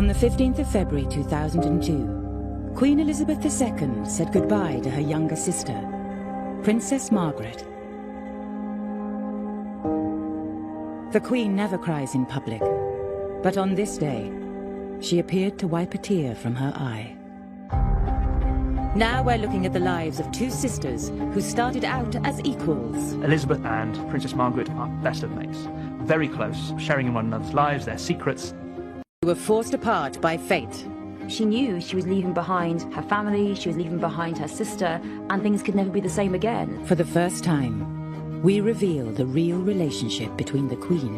On the 15th of February 2002, Queen Elizabeth II said goodbye to her younger sister, Princess Margaret. The Queen never cries in public, but on this day, she appeared to wipe a tear from her eye. Now we're looking at the lives of two sisters who started out as equals. Elizabeth and Princess Margaret are best of mates, very close, sharing in one another's lives, their secrets. They were forced apart by fate. She knew she was leaving behind her family, she was leaving behind her sister, and things could never be the same again. For the first time, we reveal the real relationship between the Queen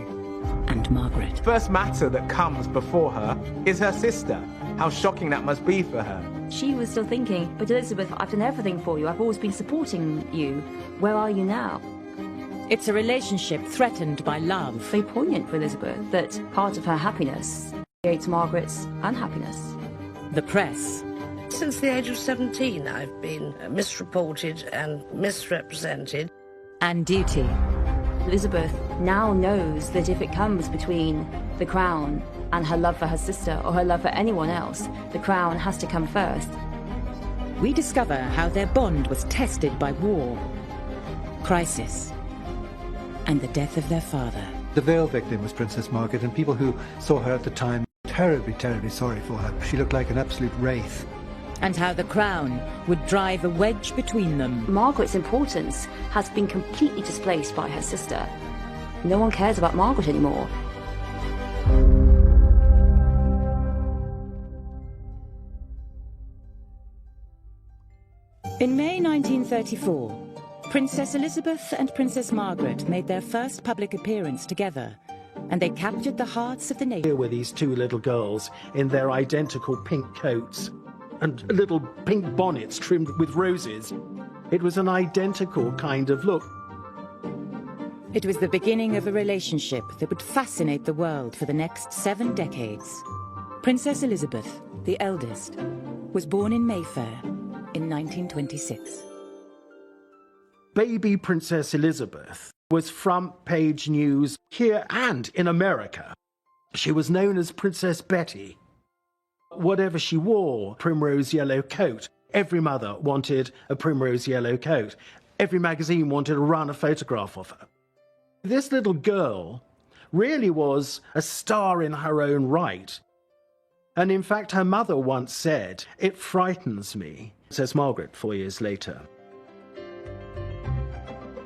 and Margaret. The first matter that comes before her is her sister. How shocking that must be for her. She was still thinking, but Elizabeth, I've done everything for you. I've always been supporting you. Where are you now? It's a relationship threatened by love. Very poignant for Elizabeth that part of her happiness creates Margaret's unhappiness. The press. Since the age of 17, I've been misreported and misrepresented. And duty. Elizabeth now knows that if it comes between the Crown and her love for her sister or her love for anyone else, the Crown has to come first. We discover how their bond was tested by war, crisis, and the death of their father. The veil victim was Princess Margaret, and people who saw her at the time terribly, terribly sorry for her. She looked like an absolute wraith. And how the Crown would drive a wedge between them. Margaret's importance has been completely displaced by her sister. No one cares about Margaret anymore. In May 1934, Princess Elizabeth and Princess Margaret made their first public appearance together, and they captured the hearts of the nation. Here were these two little girls in their identical pink coats and little pink bonnets trimmed with roses. It was an identical kind of look. It was the beginning of a relationship that would fascinate the world for the next 7 decades. Princess Elizabeth, the eldest, was born in Mayfair in 1926. Baby Princess Elizabeth was front page news here and in America. She was known as Princess Betty. Whatever she wore, primrose yellow coat. Every mother wanted a primrose yellow coat. Every magazine wanted to run a photograph of her. This little girl really was a star in her own right. And in fact, her mother once said, "It frightens me," says Margaret 4 years later.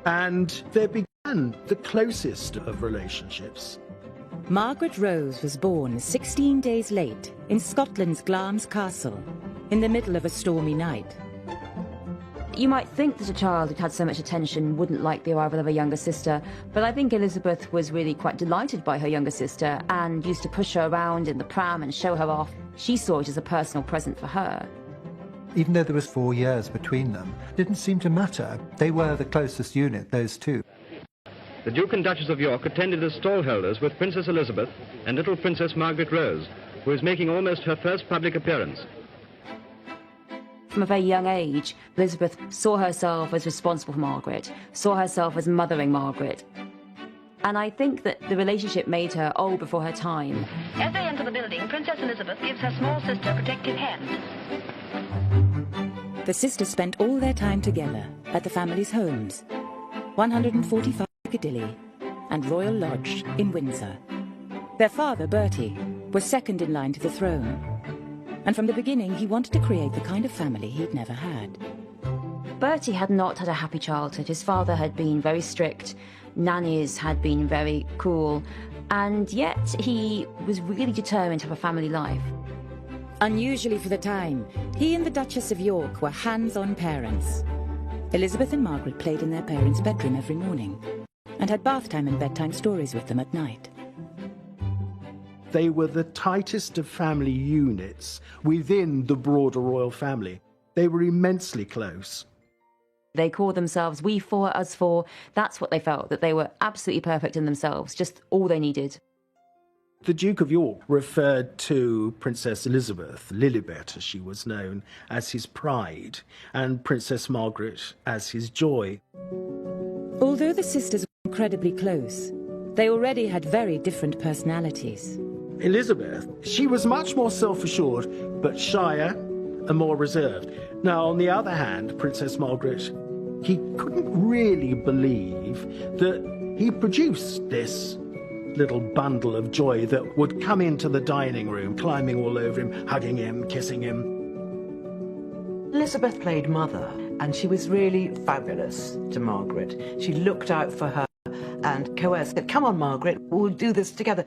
And there began the closest of relationships. Margaret Rose was born 16 days late in Scotland's Glamis Castle, in the middle of a stormy night. You might think that a child who'd had so much attention wouldn't like the arrival of a younger sister, but I think Elizabeth was really quite delighted by her younger sister and used to push her around in the pram and show her off. She saw it as a personal present for her. Even though there was 4 years between them, it didn't seem to matter. They were the closest unit, those two. The Duke and Duchess of York attended as stallholders with Princess Elizabeth and little Princess Margaret Rose, who was making almost her first public appearance. From a very young age, Elizabeth saw herself as responsible for Margaret, saw herself as mothering Margaret. And I think that the relationship made her old before her time. As they enter the building, Princess Elizabeth gives her small sister a protective hand. The sisters spent all their time together at the family's homes, 145 Piccadilly and Royal Lodge in Windsor. Their father, Bertie, was second in line to the throne. And from the beginning, he wanted to create the kind of family he'd never had. Bertie had not had a happy childhood. His father had been very strict, nannies had been very cruel, and yet he was really determined to have a family life. Unusually for the time, he and the Duchess of York were hands-on parents. Elizabeth and Margaret played in their parents' bedroom every morning and had bath time and bedtime stories with them at night. They were the tightest of family units within the broader royal family. They were immensely close. They called themselves we four, us four. That's what they felt, that they were absolutely perfect in themselves, just all they needed. The Duke of York referred to Princess Elizabeth, Lilibet as she was known, as his pride, and Princess Margaret as his joy. Although the sisters were incredibly close, they already had very different personalities. Elizabeth, she was much more self-assured, but shyer and more reserved. Now, on the other hand, Princess Margaret, he couldn't really believe that he produced this little bundle of joy that would come into the dining room, climbing all over him, hugging him, kissing him. Elizabeth played mother, and she was really fabulous to Margaret. She looked out for her and coerced it. Come on, Margaret, we'll do this together.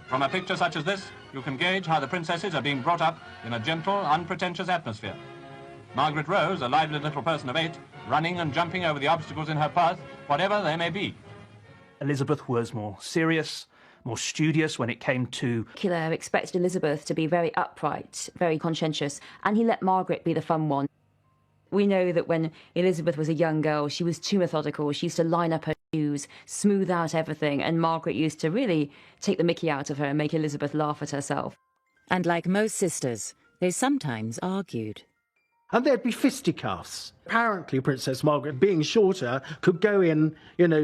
From a picture such as this, you can gauge how the princesses are being brought up in a gentle, unpretentious atmosphere. Margaret Rose, a lively little person of 8, running and jumping over the obstacles in her path, whatever they may be. Elizabeth was more serious, more studious when it came to... Killer expected Elizabeth to be very upright, very conscientious, and he let Margaret be the fun one. We know that when Elizabeth was a young girl, she was too methodical. She used to line up her shoes, smooth out everything, and Margaret used to really take the mickey out of her and make Elizabeth laugh at herself. And like most sisters, they sometimes argued. And there'd be fisticuffs. Apparently, Princess Margaret, being shorter, could go in,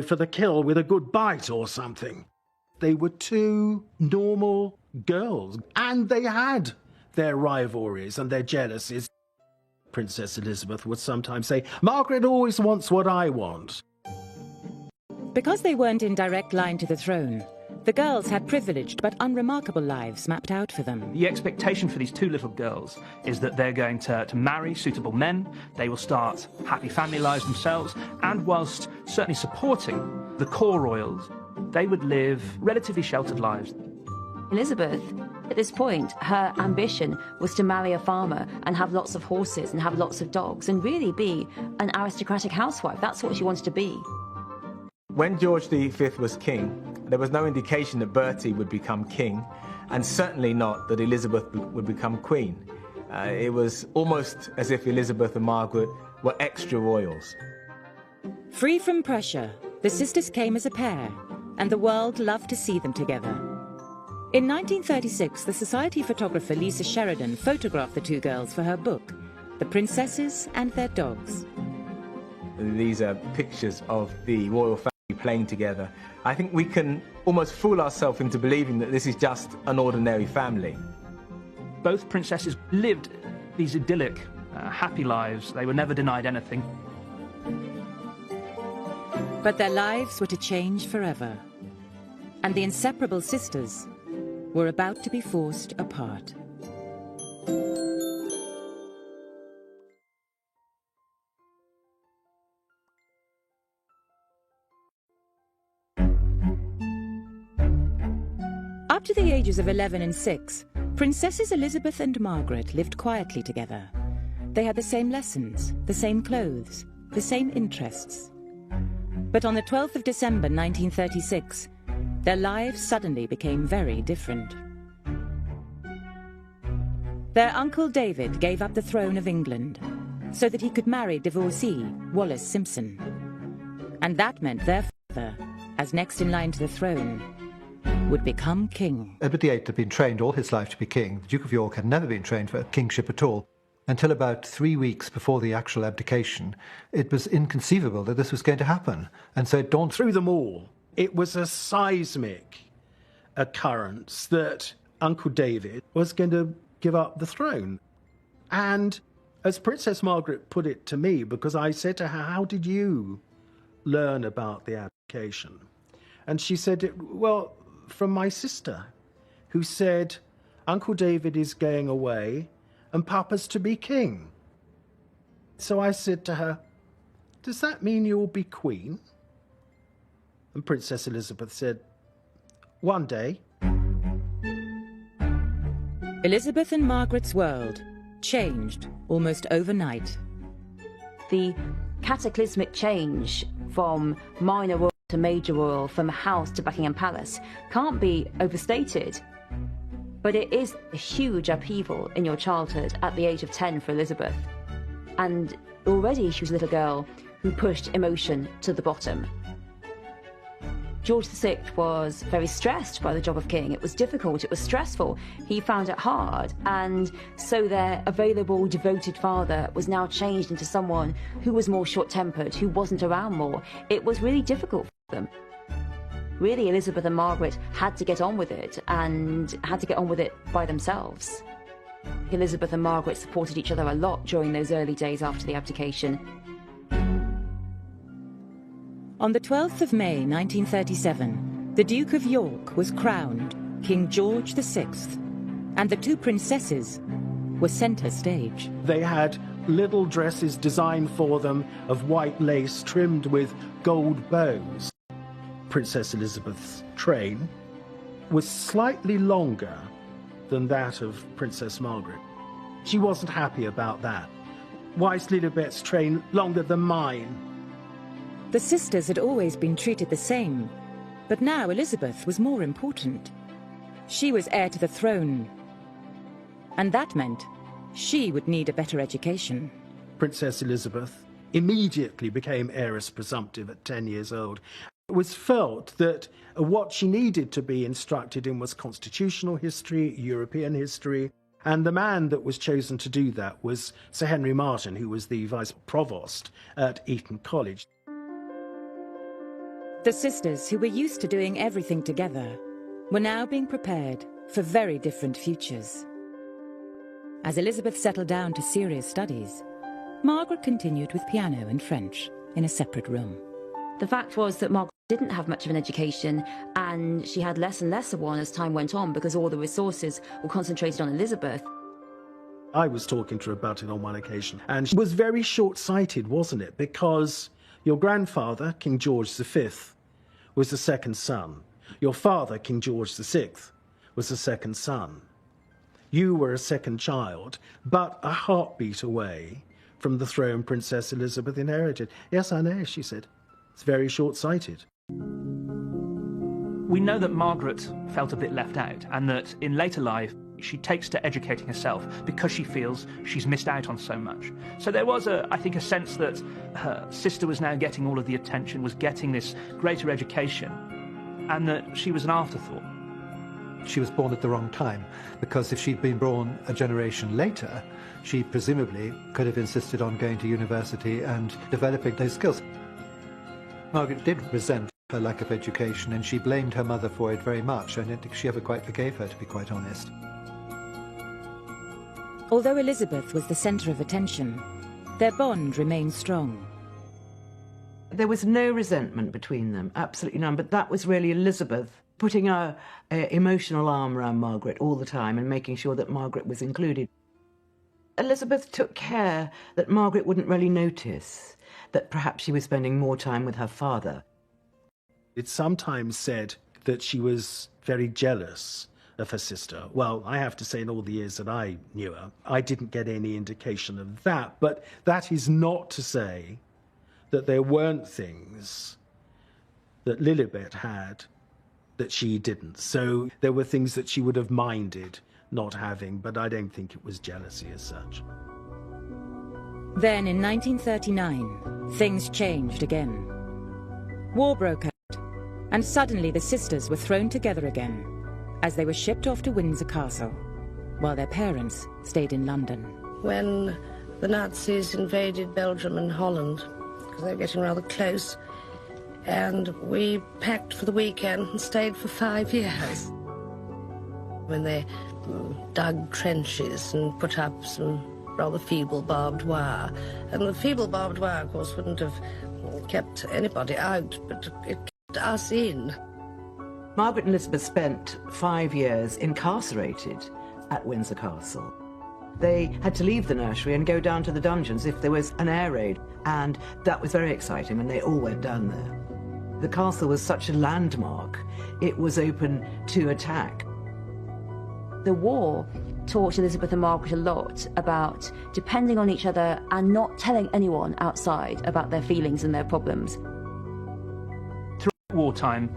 for the kill with a good bite or something. They were two normal girls, and they had their rivalries and their jealousies. Princess Elizabeth would sometimes say, "Margaret always wants what I want." Because they weren't in direct line to the throne, the girls had privileged but unremarkable lives mapped out for them. The expectation for these two little girls is that they're going to marry suitable men, they will start happy family lives themselves, and whilst certainly supporting the core royals, they would live relatively sheltered lives. Elizabeth, at this point, her ambition was to marry a farmer and have lots of horses and have lots of dogs and really be an aristocratic housewife. That's what she wanted to be. When George V was king, there was no indication that Bertie would become king, and certainly not that Elizabeth would become queen. It was almost as if Elizabeth and Margaret were extra royals. Free from pressure, the sisters came as a pair, and the world loved to see them together. In 1936, the Society photographer Lisa Sheridan photographed the two girls for her book, The Princesses and Their Dogs. These are pictures of the royal family playing together. I think we can almost fool ourselves into believing that this is just an ordinary family. Both princesses lived these idyllic, happy lives. They were never denied anything. But their lives were to change forever, and the inseparable sisters were about to be forced apart. Up to the ages of 11 and 6, Princesses Elizabeth and Margaret lived quietly together. They had the same lessons, the same clothes, the same interests. But on the 12th of December 1936, their lives suddenly became very different. Their uncle David gave up the throne of England so that he could marry divorcee Wallis Simpson. And that meant their father, as next in line to the throne, would become king. Edward VIII had been trained all his life to be king. The Duke of York had never been trained for kingship at all. Until about 3 weeks before the actual abdication, it was inconceivable that this was going to happen. And so it dawned through them all. It was a seismic occurrence that Uncle David was going to give up the throne. And as Princess Margaret put it to me, because I said to her, "How did you learn about the abdication?" And she said, "Well, from my sister, who said, Uncle David is going away and Papa's to be king." So I said to her, "Does that mean you'll be queen?" And Princess Elizabeth said, "One day." Elizabeth and Margaret's world changed almost overnight. The cataclysmic change from minor royal to major royal, from house to Buckingham Palace, can't be overstated. But it is a huge upheaval in your childhood at the age of 10 for Elizabeth. And already she was a little girl who pushed emotion to the bottom. George VI was very stressed by the job of king. It was difficult, it was stressful. He found it hard, and so their available, devoted father was now changed into someone who was more short-tempered, who wasn't around more. It was really difficult for them. really Elizabeth and Margaret had to get on with it, and had to get on with it by themselves. Elizabeth and Margaret supported each other a lot during those early days after the abdication. On the 12th of May 1937, the Duke of York was crowned King George VI, and the two princesses were centre stage. They had little dresses designed for them of white lace trimmed with gold bows. Princess Elizabeth's train was slightly longer than that of Princess Margaret. She wasn't happy about that. Why is Lilibet's train longer than mine? The sisters had always been treated the same, but now Elizabeth was more important. She was heir to the throne, and that meant she would need a better education. Princess Elizabeth immediately became heiress presumptive at 10 years old. It was felt that what she needed to be instructed in was constitutional history, European history, and the man that was chosen to do that was Sir Henry Martin, who was the vice provost at Eton College. The sisters, who were used to doing everything together, were now being prepared for very different futures. As Elizabeth settled down to serious studies, Margaret continued with piano and French in a separate room. The fact was that Margaret didn't have much of an education, and she had less and less of one as time went on because all the resources were concentrated on Elizabeth. I was talking to her about it on one occasion, and she was very short-sighted, wasn't it? Because your grandfather, King George V, was the second son. Your father, King George VI, was the second son. You were a second child, but a heartbeat away from the throne Princess Elizabeth inherited. Yes, I know, she said. It's very short-sighted. We know that Margaret felt a bit left out, and that in later life she takes to educating herself because she feels she's missed out on so much. So there was, I think, a sense that her sister was now getting all of the attention, was getting this greater education, and that she was an afterthought. She was born at the wrong time, because if she'd been born a generation later, she presumably could have insisted on going to university and developing those skills. Margaret did resent her lack of education, and she blamed her mother for it very much. I don't think she ever quite forgave her, to be quite honest. Although Elizabeth was the centre of attention, their bond remained strong. There was no resentment between them, absolutely none, but that was really Elizabeth putting her emotional arm around Margaret all the time and making sure that Margaret was included. Elizabeth took care that Margaret wouldn't really notice that perhaps she was spending more time with her father. It's sometimes said that she was very jealous of her sister. Well, I have to say, in all the years that I knew her, I didn't get any indication of that, but that is not to say that there weren't things that Lilibet had that she didn't. So there were things that she would have minded not having, but I don't think it was jealousy as such. Then in 1939, things changed again. War broke out, and suddenly the sisters were thrown together again as they were shipped off to Windsor Castle, while their parents stayed in London. When the Nazis invaded Belgium and Holland, because they were getting rather close, and we packed for the weekend and stayed for 5 years. When they dug trenches and put up some rather feeble barbed wire, and the feeble barbed wire, of course, wouldn't have kept anybody out, but it kept us in. Margaret and Elizabeth spent 5 years incarcerated at Windsor Castle. They had to leave the nursery and go down to the dungeons if there was an air raid, and that was very exciting when they all went down there. The castle was such a landmark, it was open to attack. The war taught Elizabeth and Margaret a lot about depending on each other and not telling anyone outside about their feelings and their problems. Throughout wartime,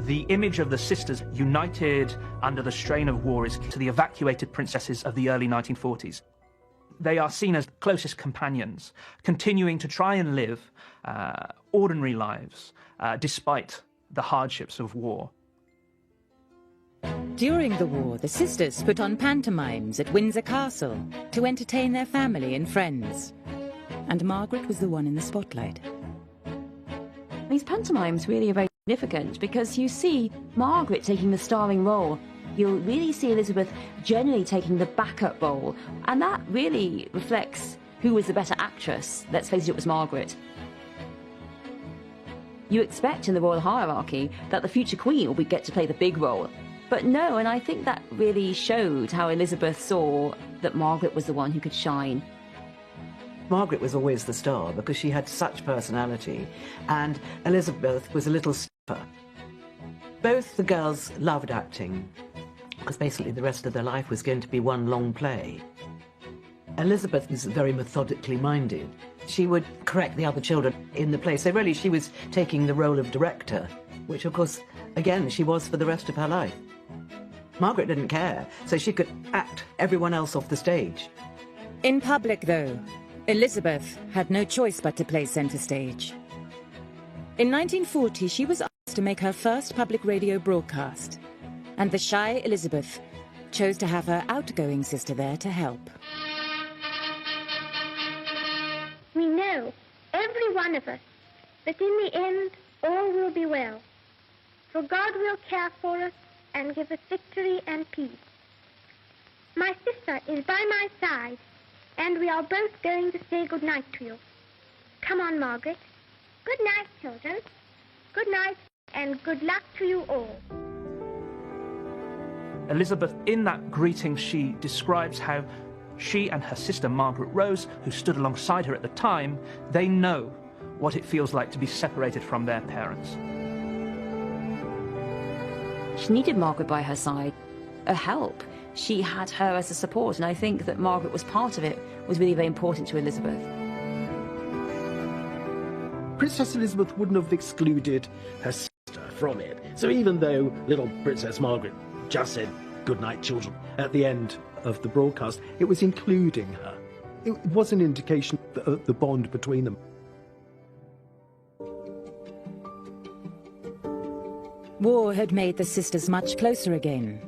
the image of the sisters united under the strain of war is to the evacuated princesses of the early 1940s. They are seen as closest companions, continuing to try and live ordinary lives despite the hardships of war. During the war, the sisters put on pantomimes at Windsor Castle to entertain their family and friends. And Margaret was the one in the spotlight. These pantomimes really are very significant because you see Margaret taking the starring role. You'll really see Elizabeth generally taking the backup role, and that really reflects who was the better actress. Let's face it, it was Margaret. You expect in the royal hierarchy that the future queen will get to play the big role. But no, and I think that really showed how Elizabeth saw that Margaret was the one who could shine. Margaret was always the star because she had such personality, and Elizabeth was a little stiffer. Both the girls loved acting, because basically the rest of their life was going to be one long play. Elizabeth was very methodically minded. She would correct the other children in the play, so really she was taking the role of director, which of course, again, she was for the rest of her life. Margaret didn't care, so she could act everyone else off the stage. In public, though, Elizabeth had no choice but to play centre stage. In 1940, she was asked to make her first public radio broadcast, and the shy Elizabeth chose to have her outgoing sister there to help. We know, every one of us, that in the end all will be well, for God will care for us and give us victory and peace. My sister is by my side, and we are both going to say good night to you. Come on, Margaret. Good night, children. Good night, and good luck to you all. Elizabeth, in that greeting, she describes how she and her sister Margaret Rose, who stood alongside her at the time, they know what it feels like to be separated from their parents. She needed Margaret by her side, a help. She had her as a support, and I think that Margaret was part of it, was really very important to Elizabeth. Princess Elizabeth wouldn't have excluded her sister from it. So even though little Princess Margaret just said, "Good night, children," at the end of the broadcast, it was including her. It was an indication of the bond between them. War had made the sisters much closer again.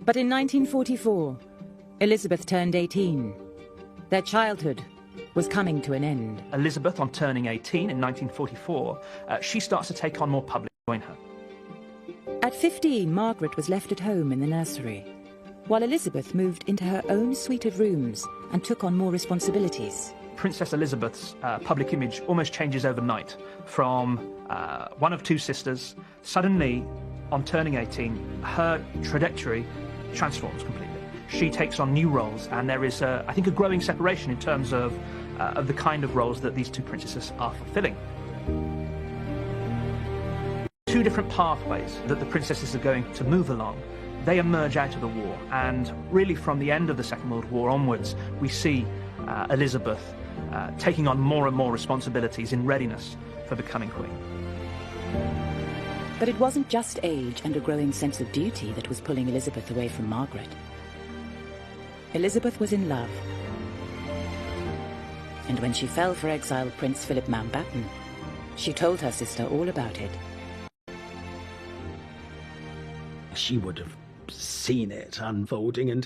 But in 1944, Elizabeth turned 18. Their childhood was coming to an end. Elizabeth, on turning 18 in 1944, she starts to take on more public join her. At 15, Margaret was left at home in the nursery, while Elizabeth moved into her own suite of rooms and took on more responsibilities. Princess Elizabeth's public image almost changes overnight. From one of two sisters, suddenly, on turning 18, her trajectory transforms completely. She takes on new roles, and there is, I think, a growing separation in terms of the kind of roles that these two princesses are fulfilling. Two different pathways that the princesses are going to move along. They emerge out of the war, and really from the end of the Second World War onwards, we see Elizabeth taking on more and more responsibilities in readiness for becoming queen. But it wasn't just age and a growing sense of duty that was pulling Elizabeth away from Margaret. Elizabeth was in love. And when she fell for exiled Prince Philip Mountbatten, she told her sister all about it. She would have seen it unfolding, and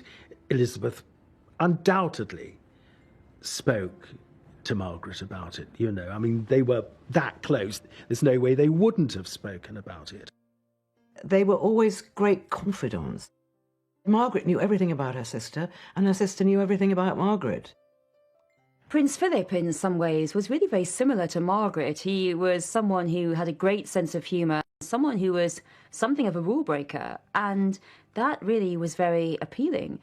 Elizabeth undoubtedly spoke to Margaret about it. You know, I mean, they were that close. There's no way they wouldn't have spoken about it. They were always great confidants. Margaret knew everything about her sister, and her sister knew everything about Margaret. Prince Philip, in some ways, was really very similar to Margaret. He was someone who had a great sense of humour, someone who was something of a rule breaker, and that really was very appealing.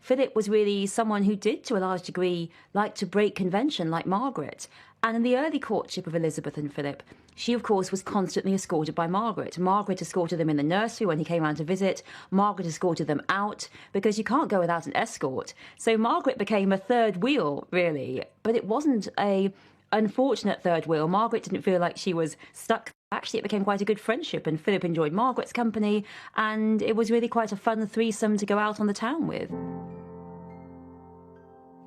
Philip was really someone who did, to a large degree, like to break convention like Margaret. And in the early courtship of Elizabeth and Philip, she, of course, was constantly escorted by Margaret. Margaret escorted them in the nursery when he came round to visit. Margaret escorted them out, because you can't go without an escort. So Margaret became a third wheel, really. But it wasn't a unfortunate third wheel. Margaret didn't feel like she was stuck. Actually, it became quite a good friendship, and Philip enjoyed Margaret's company, and it was really quite a fun threesome to go out on the town with.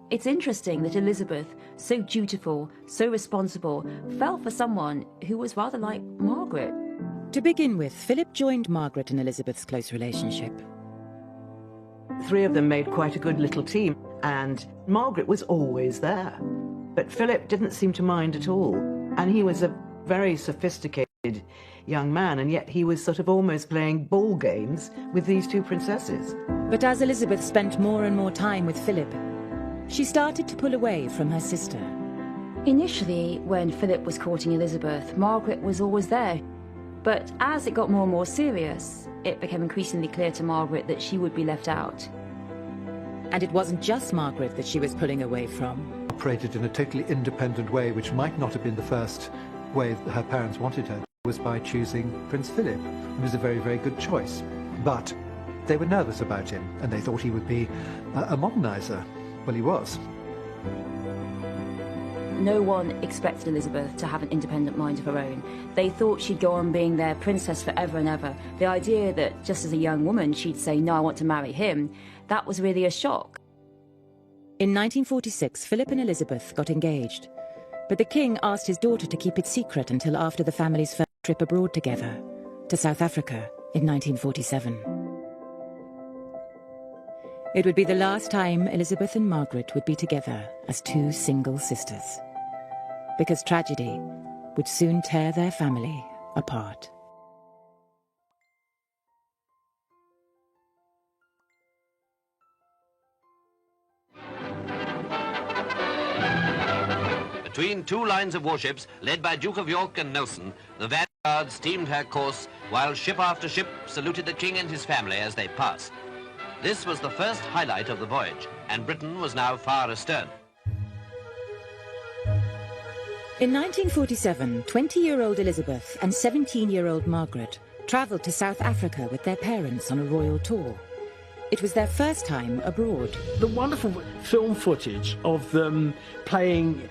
It's interesting that Elizabeth, so dutiful, so responsible, fell for someone who was rather like Margaret. To begin with, Philip joined Margaret and Elizabeth's close relationship. Three of them made quite a good little team, and Margaret was always there. But Philip didn't seem to mind at all, and he was a very sophisticated young man, and yet he was sort of almost playing ball games with these two princesses. But as Elizabeth spent more and more time with Philip, she started to pull away from her sister. Initially, when Philip was courting Elizabeth, Margaret was always there. But as it got more and more serious, it became increasingly clear to Margaret that she would be left out. And it wasn't just Margaret that she was pulling away from. Operated in a totally independent way, which might not have been the first way that her parents wanted her, was by choosing Prince Philip. It was a very, very good choice. But they were nervous about him, and they thought he would be a modernizer. Well, he was. No one expected Elizabeth to have an independent mind of her own. They thought she'd go on being their princess forever and ever. The idea that just as a young woman she'd say, no, I want to marry him, that was really a shock. In 1946, Philip and Elizabeth got engaged, but the king asked his daughter to keep it secret until after the family's first trip abroad together, to South Africa in 1947. It would be the last time Elizabeth and Margaret would be together as two single sisters, because tragedy would soon tear their family apart. Between two lines of warships, led by Duke of York and Nelson, the Vanguard steamed her course, while ship after ship saluted the king and his family as they passed. This was the first highlight of the voyage, and Britain was now far astern. In 1947, 20-year-old Elizabeth and 17-year-old Margaret travelled to South Africa with their parents on a royal tour. It was their first time abroad. The wonderful film footage of them playing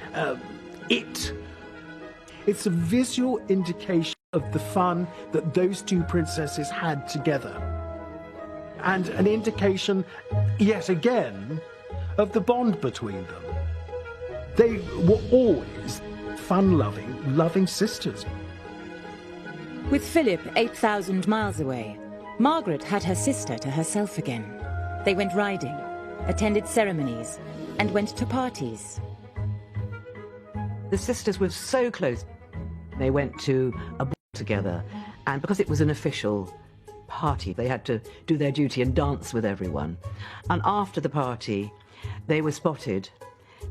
It. It's a visual indication of the fun that those two princesses had together. And an indication, yet again, of the bond between them. They were always fun-loving, loving sisters. With Philip 8,000 miles away, Margaret had her sister to herself again. They went riding, attended ceremonies, and went to parties. The sisters were so close. They went to a ball together, and because it was an official party, they had to do their duty and dance with everyone. And after the party, they were spotted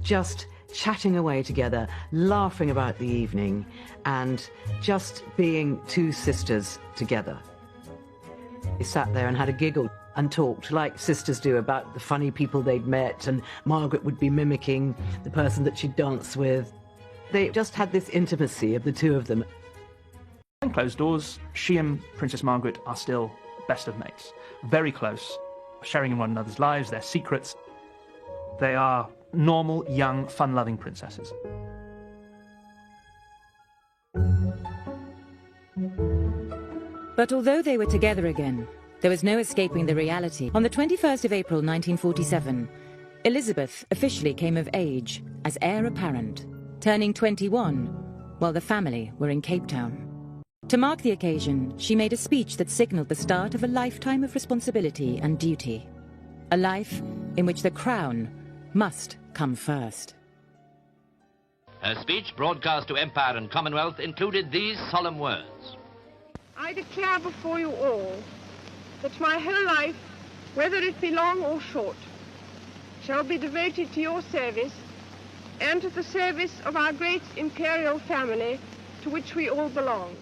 just chatting away together, laughing about the evening, and just being two sisters together. They sat there and had a giggle and talked like sisters do about the funny people they'd met, and Margaret would be mimicking the person that she'd danced with. They just had this intimacy of the two of them. Behind closed doors, she and Princess Margaret are still best of mates. Very close, sharing in one another's lives, their secrets. They are normal, young, fun-loving princesses. But although they were together again, there was no escaping the reality. On the 21st of April 1947, Elizabeth officially came of age as heir apparent, turning 21 while the family were in Cape Town. To mark the occasion, she made a speech that signalled the start of a lifetime of responsibility and duty. A life in which the crown must come first. Her speech, broadcast to Empire and Commonwealth, included these solemn words. I declare before you all that my whole life, whether it be long or short, shall be devoted to your service and to the service of our great imperial family to which we all belong.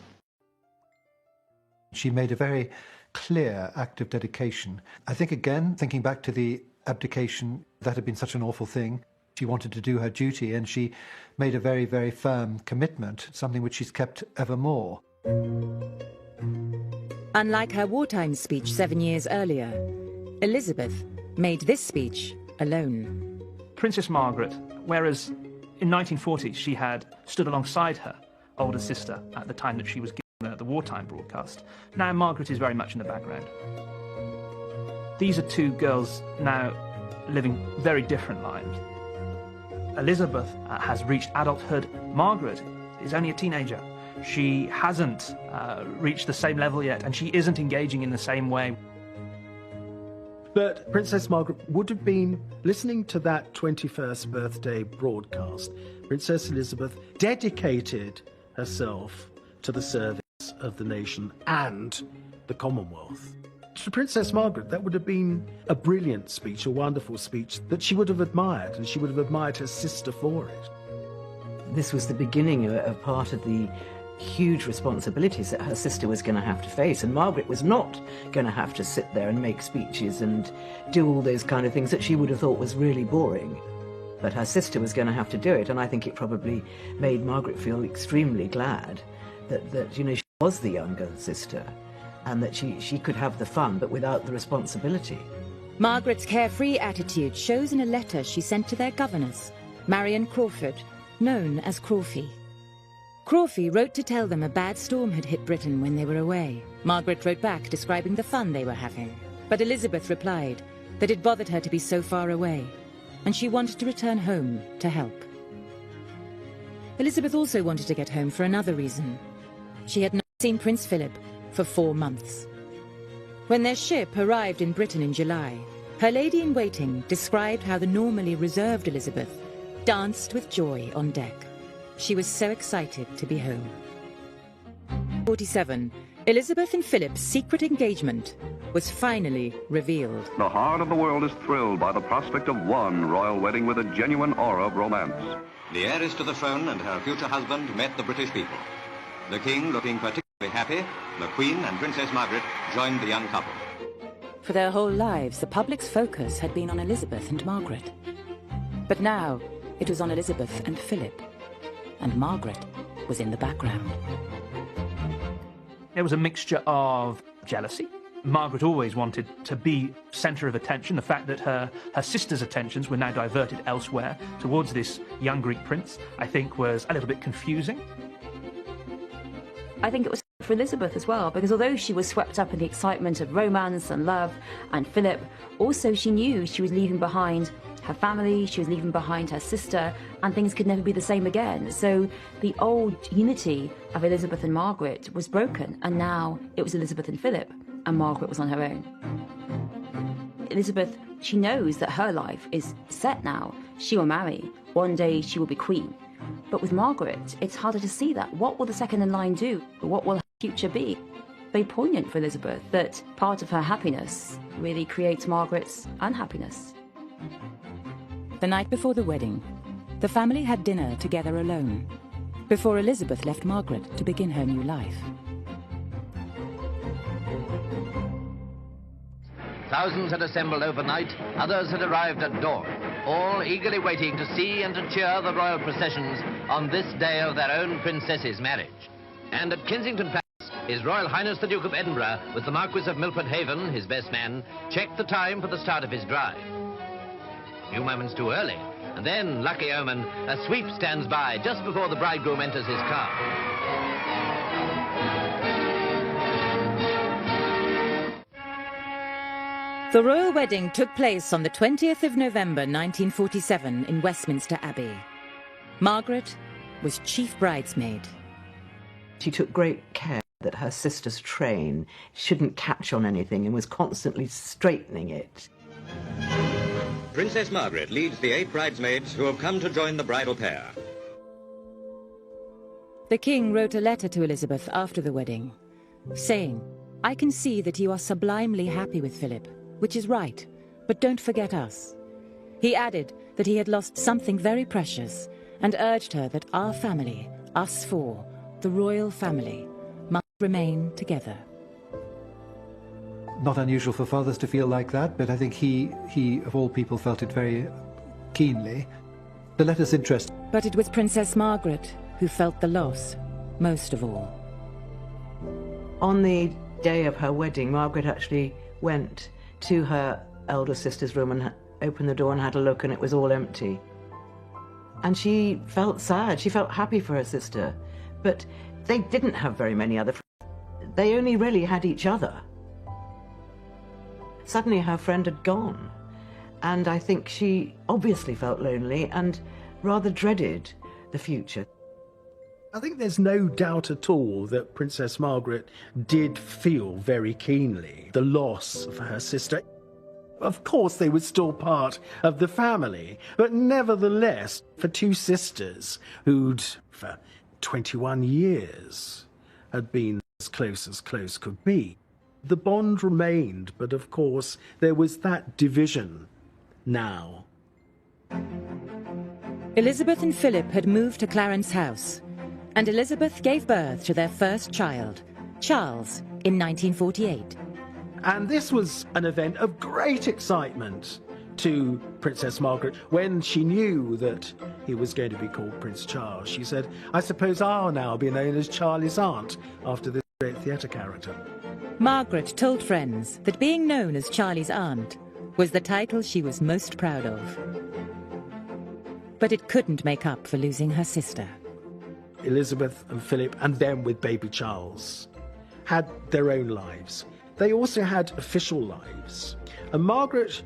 She made a very clear act of dedication. I think, again, thinking back to the abdication, that had been such an awful thing. She wanted to do her duty, and she made a very, very firm commitment, something which she's kept evermore. Unlike her wartime speech 7 years earlier, Elizabeth made this speech alone. Princess Margaret, whereas in 1940 she had stood alongside her older sister at the time that she was giving the wartime broadcast, now Margaret is very much in the background. These are two girls now living very different lives. Elizabeth has reached adulthood. Margaret is only a teenager. She hasn't reached the same level yet, and she isn't engaging in the same way. But Princess Margaret would have been listening to that 21st birthday broadcast. Princess Elizabeth dedicated herself to the service of the nation and the Commonwealth. To Princess Margaret, that would have been a brilliant speech, a wonderful speech that she would have admired, and she would have admired her sister for it. This was the beginning of part of the huge responsibilities that her sister was going to have to face, and Margaret was not going to have to sit there and make speeches and do all those kind of things that she would have thought was really boring. But her sister was going to have to do it, and I think it probably made Margaret feel extremely glad that you know, she was the younger sister, and that she could have the fun, but without the responsibility. Margaret's carefree attitude shows in a letter she sent to their governess, Marion Crawford, known as Crawfie. Crawfie wrote to tell them a bad storm had hit Britain when they were away. Margaret wrote back describing the fun they were having. But Elizabeth replied that it bothered her to be so far away, and she wanted to return home to help. Elizabeth also wanted to get home for another reason. She had not seen Prince Philip for 4 months. When their ship arrived in Britain in July, her lady-in-waiting described how the normally reserved Elizabeth danced with joy on deck. She was so excited to be home. 47. Elizabeth and Philip's secret engagement was finally revealed. The heart of the world is thrilled by the prospect of one royal wedding with a genuine aura of romance. The heiress to the throne and her future husband met the British people. The king looking particularly happy, the Queen and Princess Margaret joined the young couple. For their whole lives, the public's focus had been on Elizabeth and Margaret. But now, it was on Elizabeth and Philip, and Margaret was in the background. There was a mixture of jealousy. Margaret always wanted to be centre of attention. The fact that her sister's attentions were now diverted elsewhere towards this young Greek prince, I think, was a little bit confusing. I think it was for Elizabeth as well, because although she was swept up in the excitement of romance and love and Philip, also she knew she was leaving behind her family, she was leaving behind her sister, and things could never be the same again. So the old unity of Elizabeth and Margaret was broken, and now it was Elizabeth and Philip, and Margaret was on her own. Elizabeth, she knows that her life is set now. She will marry. One day she will be queen. But with Margaret, it's harder to see that. What will the second in line do? What will her future be? Very poignant for Elizabeth that part of her happiness really creates Margaret's unhappiness. The night before the wedding, the family had dinner together alone, before Elizabeth left Margaret to begin her new life. Thousands had assembled overnight, others had arrived at dawn, all eagerly waiting to see and to cheer the royal processions on this day of their own princess's marriage. And at Kensington Palace, His Royal Highness the Duke of Edinburgh, with the Marquis of Milford Haven, his best man, checked the time for the start of his drive. A few moments too early, and then, lucky omen, a sweep stands by just before the bridegroom enters his car. The royal wedding took place on the 20th of November 1947 in Westminster Abbey. Margaret was chief bridesmaid. She took great care that her sister's train shouldn't catch on anything and was constantly straightening it. Princess Margaret leads the 8 bridesmaids who have come to join the bridal pair. The king wrote a letter to Elizabeth after the wedding, saying, "I can see that you are sublimely happy with Philip, which is right, but don't forget us." He added that he had lost something very precious and urged her that our family, us four, the royal family, must remain together. Not unusual for fathers to feel like that, but I think he of all people felt it very keenly. The letter's interesting. But it was Princess Margaret who felt the loss most of all. On the day of her wedding, Margaret actually went to her elder sister's room and opened the door and had a look, and it was all empty. And she felt sad. She felt happy for her sister. But they didn't have very many other friends. They only really had each other. Suddenly her friend had gone. And I think she obviously felt lonely and rather dreaded the future. I think there's no doubt at all that Princess Margaret did feel very keenly the loss of her sister. Of course, they were still part of the family, but nevertheless, for two sisters who'd, for 21 years, had been as close could be. The bond remained, but of course there was that division now. Elizabeth and Philip had moved to Clarence House, and Elizabeth gave birth to their first child, Charles, in 1948. And this was an event of great excitement to Princess Margaret. When she knew that he was going to be called Prince Charles, she said, "I suppose I'll now be known as Charlie's aunt after this great theatre character." Margaret told friends that being known as Charlie's aunt was the title she was most proud of. But it couldn't make up for losing her sister. Elizabeth and Philip, and then with baby Charles, had their own lives. They also had official lives. And Margaret,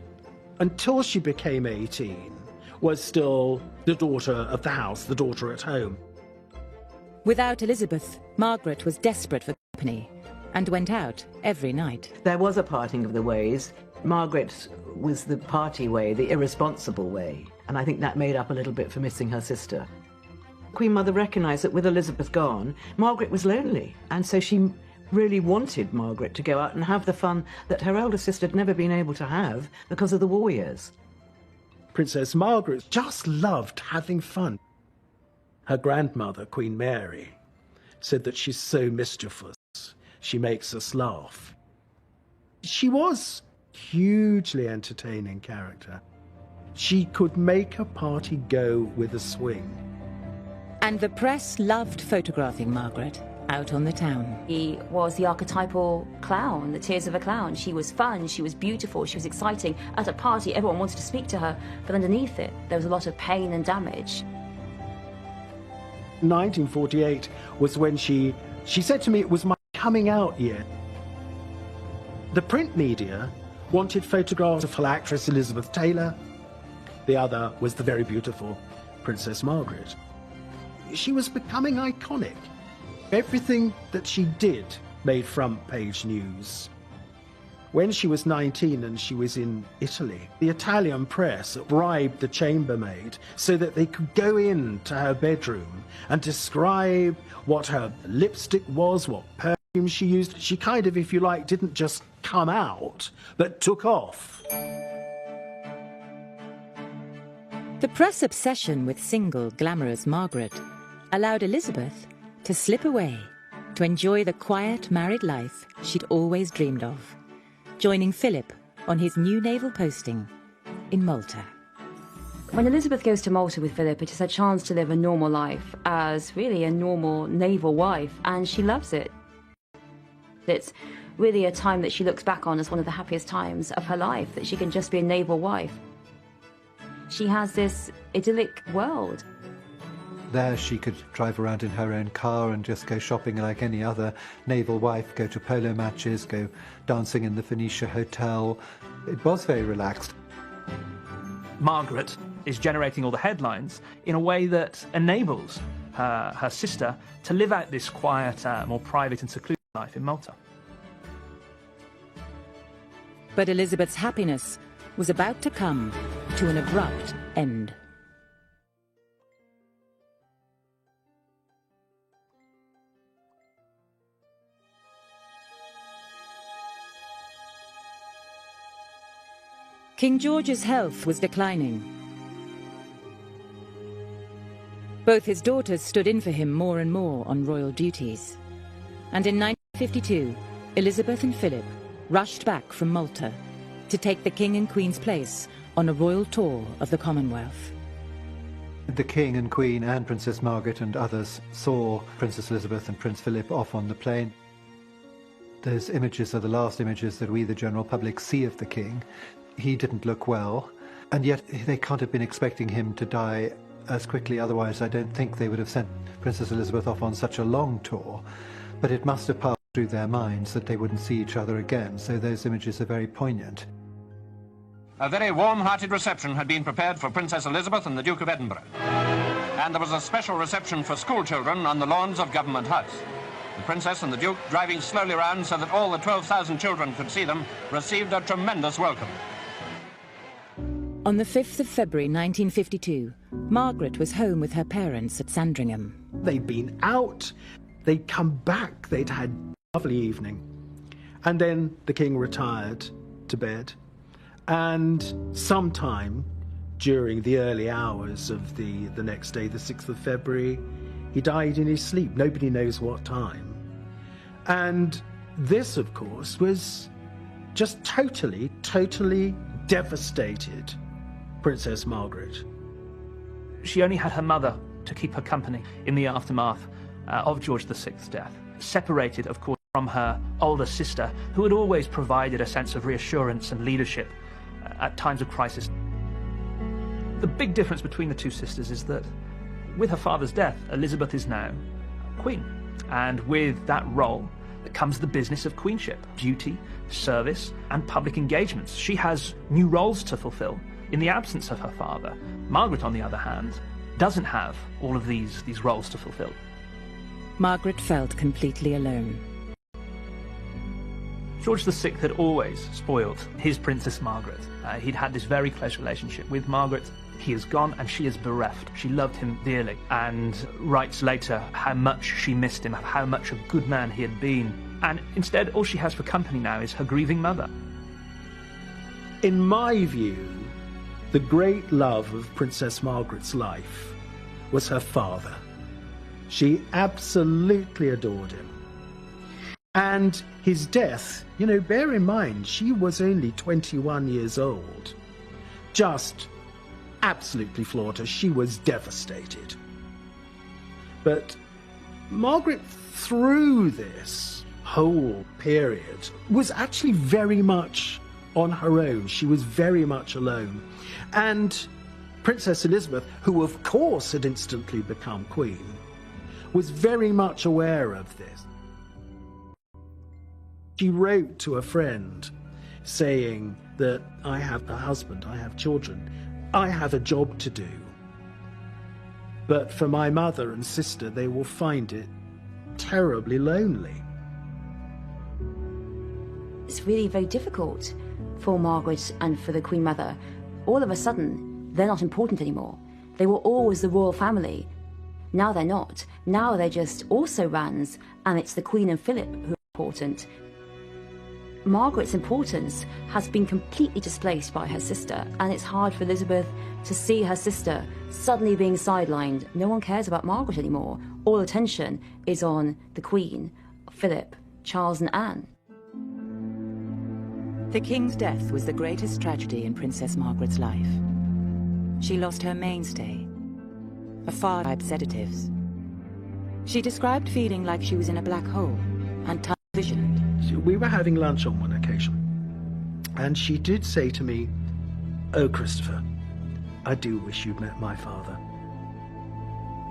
until she became 18, was still the daughter of the house, the daughter at home. Without Elizabeth, Margaret was desperate for company and went out every night. There was a parting of the ways. Margaret was the party way, the irresponsible way, and I think that made up a little bit for missing her sister. Queen Mother recognised that with Elizabeth gone, Margaret was lonely, and so she really wanted Margaret to go out and have the fun that her elder sister had never been able to have because of the war years. Princess Margaret just loved having fun. Her grandmother, Queen Mary, said that she's so mischievous. She makes us laugh. She was a hugely entertaining character. She could make a party go with a swing. And the press loved photographing Margaret out on the town. He was the archetypal clown, the tears of a clown. She was fun, she was beautiful, she was exciting. At a party, everyone wanted to speak to her, but underneath it, there was a lot of pain and damage. 1948 was when she said to me it was my coming out year. The print media wanted photographs of actress Elizabeth Taylor. The other was the very beautiful Princess Margaret. She was becoming iconic. Everything that she did made front-page news. When she was 19 and she was in Italy, the Italian press bribed the chambermaid so that they could go into her bedroom and describe what her lipstick was, what perfume she used. She kind of, if you like, didn't just come out, but took off. The press obsession with single, glamorous Margaret allowed Elizabeth to slip away to enjoy the quiet married life she'd always dreamed of, joining Philip on his new naval posting in Malta. When Elizabeth goes to Malta with Philip, it is her chance to live a normal life as really a normal naval wife, and she loves it. It's really a time that she looks back on as one of the happiest times of her life, that she can just be a naval wife. She has this idyllic world. There she could drive around in her own car and just go shopping like any other naval wife, go to polo matches, go dancing in the Phoenicia Hotel. It was very relaxed. Margaret is generating all the headlines in a way that enables her sister to live out this quiet, more private and secluded life in Malta. But Elizabeth's happiness was about to come to an abrupt end. King George's health was declining. Both his daughters stood in for him more and more on royal duties. And in 1952, Elizabeth and Philip rushed back from Malta to take the King and Queen's place on a royal tour of the Commonwealth. The King and Queen and Princess Margaret and others saw Princess Elizabeth and Prince Philip off on the plane. Those images are the last images that we, the general public, see of the King. He didn't look well, and yet they can't have been expecting him to die as quickly, otherwise I don't think they would have sent Princess Elizabeth off on such a long tour. But it must have passed through their minds that they wouldn't see each other again, so those images are very poignant. A very warm-hearted reception had been prepared for Princess Elizabeth and the Duke of Edinburgh. And there was a special reception for school children on the lawns of Government House. The Princess and the Duke, driving slowly round so that all the 12,000 children could see them, received a tremendous welcome. On the 5th of February 1952, Margaret was home with her parents at Sandringham. They'd been out, they'd come back, they'd had lovely evening. And then the king retired to bed. And sometime during the early hours of the next day, the 6th of February, he died in his sleep. Nobody knows what time. And this, of course, was just totally devastated Princess Margaret. She only had her mother to keep her company in the aftermath of George VI's death, separated, of course, from her older sister, who had always provided a sense of reassurance and leadership at times of crisis. The big difference between the two sisters is that with her father's death, Elizabeth is now queen. And with that role comes the business of queenship, duty, service, and public engagements. She has new roles to fulfill in the absence of her father. Margaret, on the other hand, doesn't have all of these roles to fulfill. Margaret felt completely alone. George VI had always spoiled his Princess Margaret. He'd had this very close relationship with Margaret. He is gone and she is bereft. She loved him dearly and writes later how much she missed him, how much a good man he had been. And instead, all she has for company now is her grieving mother. In my view, the great love of Princess Margaret's life was her father. She absolutely adored him. And his death, bear in mind, she was only 21 years old. Just absolutely floored her. She was devastated. But Margaret, through this whole period, was actually very much on her own. She was very much alone. And Princess Elizabeth, who of course had instantly become queen, was very much aware of this. She wrote to a friend saying that I have a husband, I have children, I have a job to do. But for my mother and sister, they will find it terribly lonely. It's really very difficult for Margaret and for the Queen Mother. All of a sudden, they're not important anymore. They were always the royal family. Now they're not. Now they're just also-rans, and it's the Queen and Philip who are important. Margaret's importance has been completely displaced by her sister, and it's hard for Elizabeth to see her sister suddenly being sidelined. No one cares about Margaret anymore. All attention is on the Queen, Philip, Charles and Anne. The King's death was the greatest tragedy in Princess Margaret's life. She lost her mainstay, a father sedatives. She described feeling like she was in a black hole and tunnel-visioned. We were having lunch on one occasion, and she did say to me, "Oh, Christopher, I do wish you'd met my father."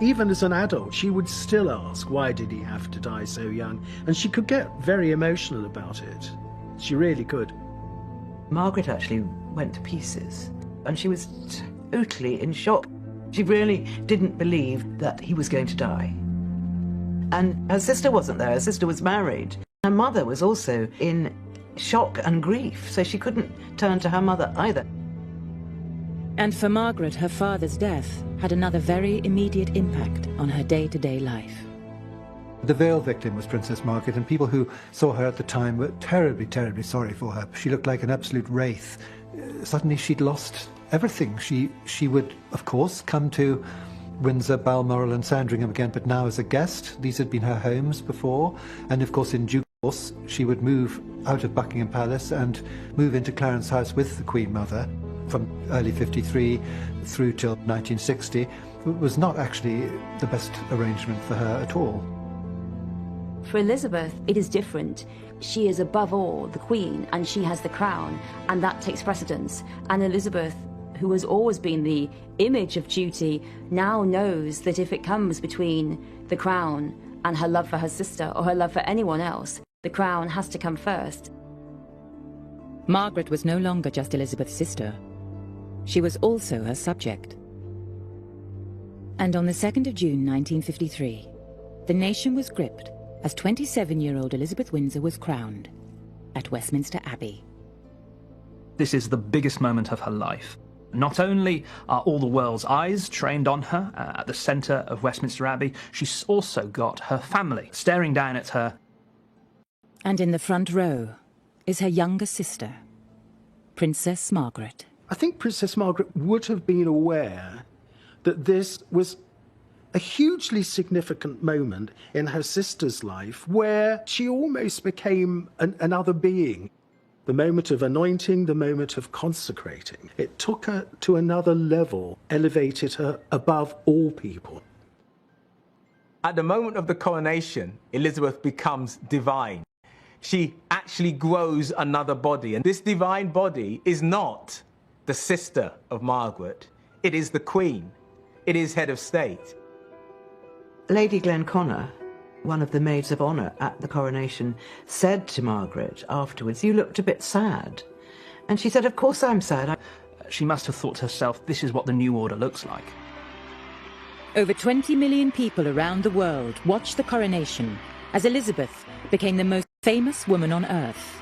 Even as an adult, she would still ask, why did he have to die so young? And she could get very emotional about it. She really could. Margaret actually went to pieces, and she was totally in shock. She really didn't believe that he was going to die. And her sister wasn't there. Her sister was married. Her mother was also in shock and grief, so she couldn't turn to her mother either. And for Margaret, her father's death had another very immediate impact on her day-to-day life. The veil victim was Princess Margaret, and people who saw her at the time were terribly, terribly sorry for her. She looked like an absolute wraith. Suddenly she'd lost everything. She would, of course, come to Windsor, Balmoral and Sandringham again, but now as a guest. These had been her homes before, and of course in due course she would move out of Buckingham Palace and move into Clarence House with the Queen Mother from early 53 through till 1960. It was not actually the best arrangement for her at all. For Elizabeth, it is different. She is above all the Queen, and she has the crown, and that takes precedence. And Elizabeth, who has always been the image of duty, now knows that if it comes between the crown and her love for her sister or her love for anyone else, the crown has to come first. Margaret was no longer just Elizabeth's sister. She was also her subject. And on the 2nd of June 1953, the nation was gripped as 27-year-old Elizabeth Windsor was crowned at Westminster Abbey. This is the biggest moment of her life. Not only are all the world's eyes trained on her at the centre of Westminster Abbey, she's also got her family staring down at her And in the front row is her younger sister, Princess Margaret. I think Princess Margaret would have been aware that this was a hugely significant moment in her sister's life where she almost became another being. The moment of anointing, the moment of consecrating. It took her to another level, elevated her above all people. At the moment of the coronation, Elizabeth becomes divine. She actually grows another body, and this divine body is not the sister of Margaret. It is the Queen. It is head of state. Lady Glenconner, one of the maids of honour at the coronation, said to Margaret afterwards, "You looked a bit sad." And she said, "Of course I'm sad." She must have thought to herself, this is what the new order looks like. Over 20 million people around the world watched the coronation as Elizabeth became the most famous woman on earth.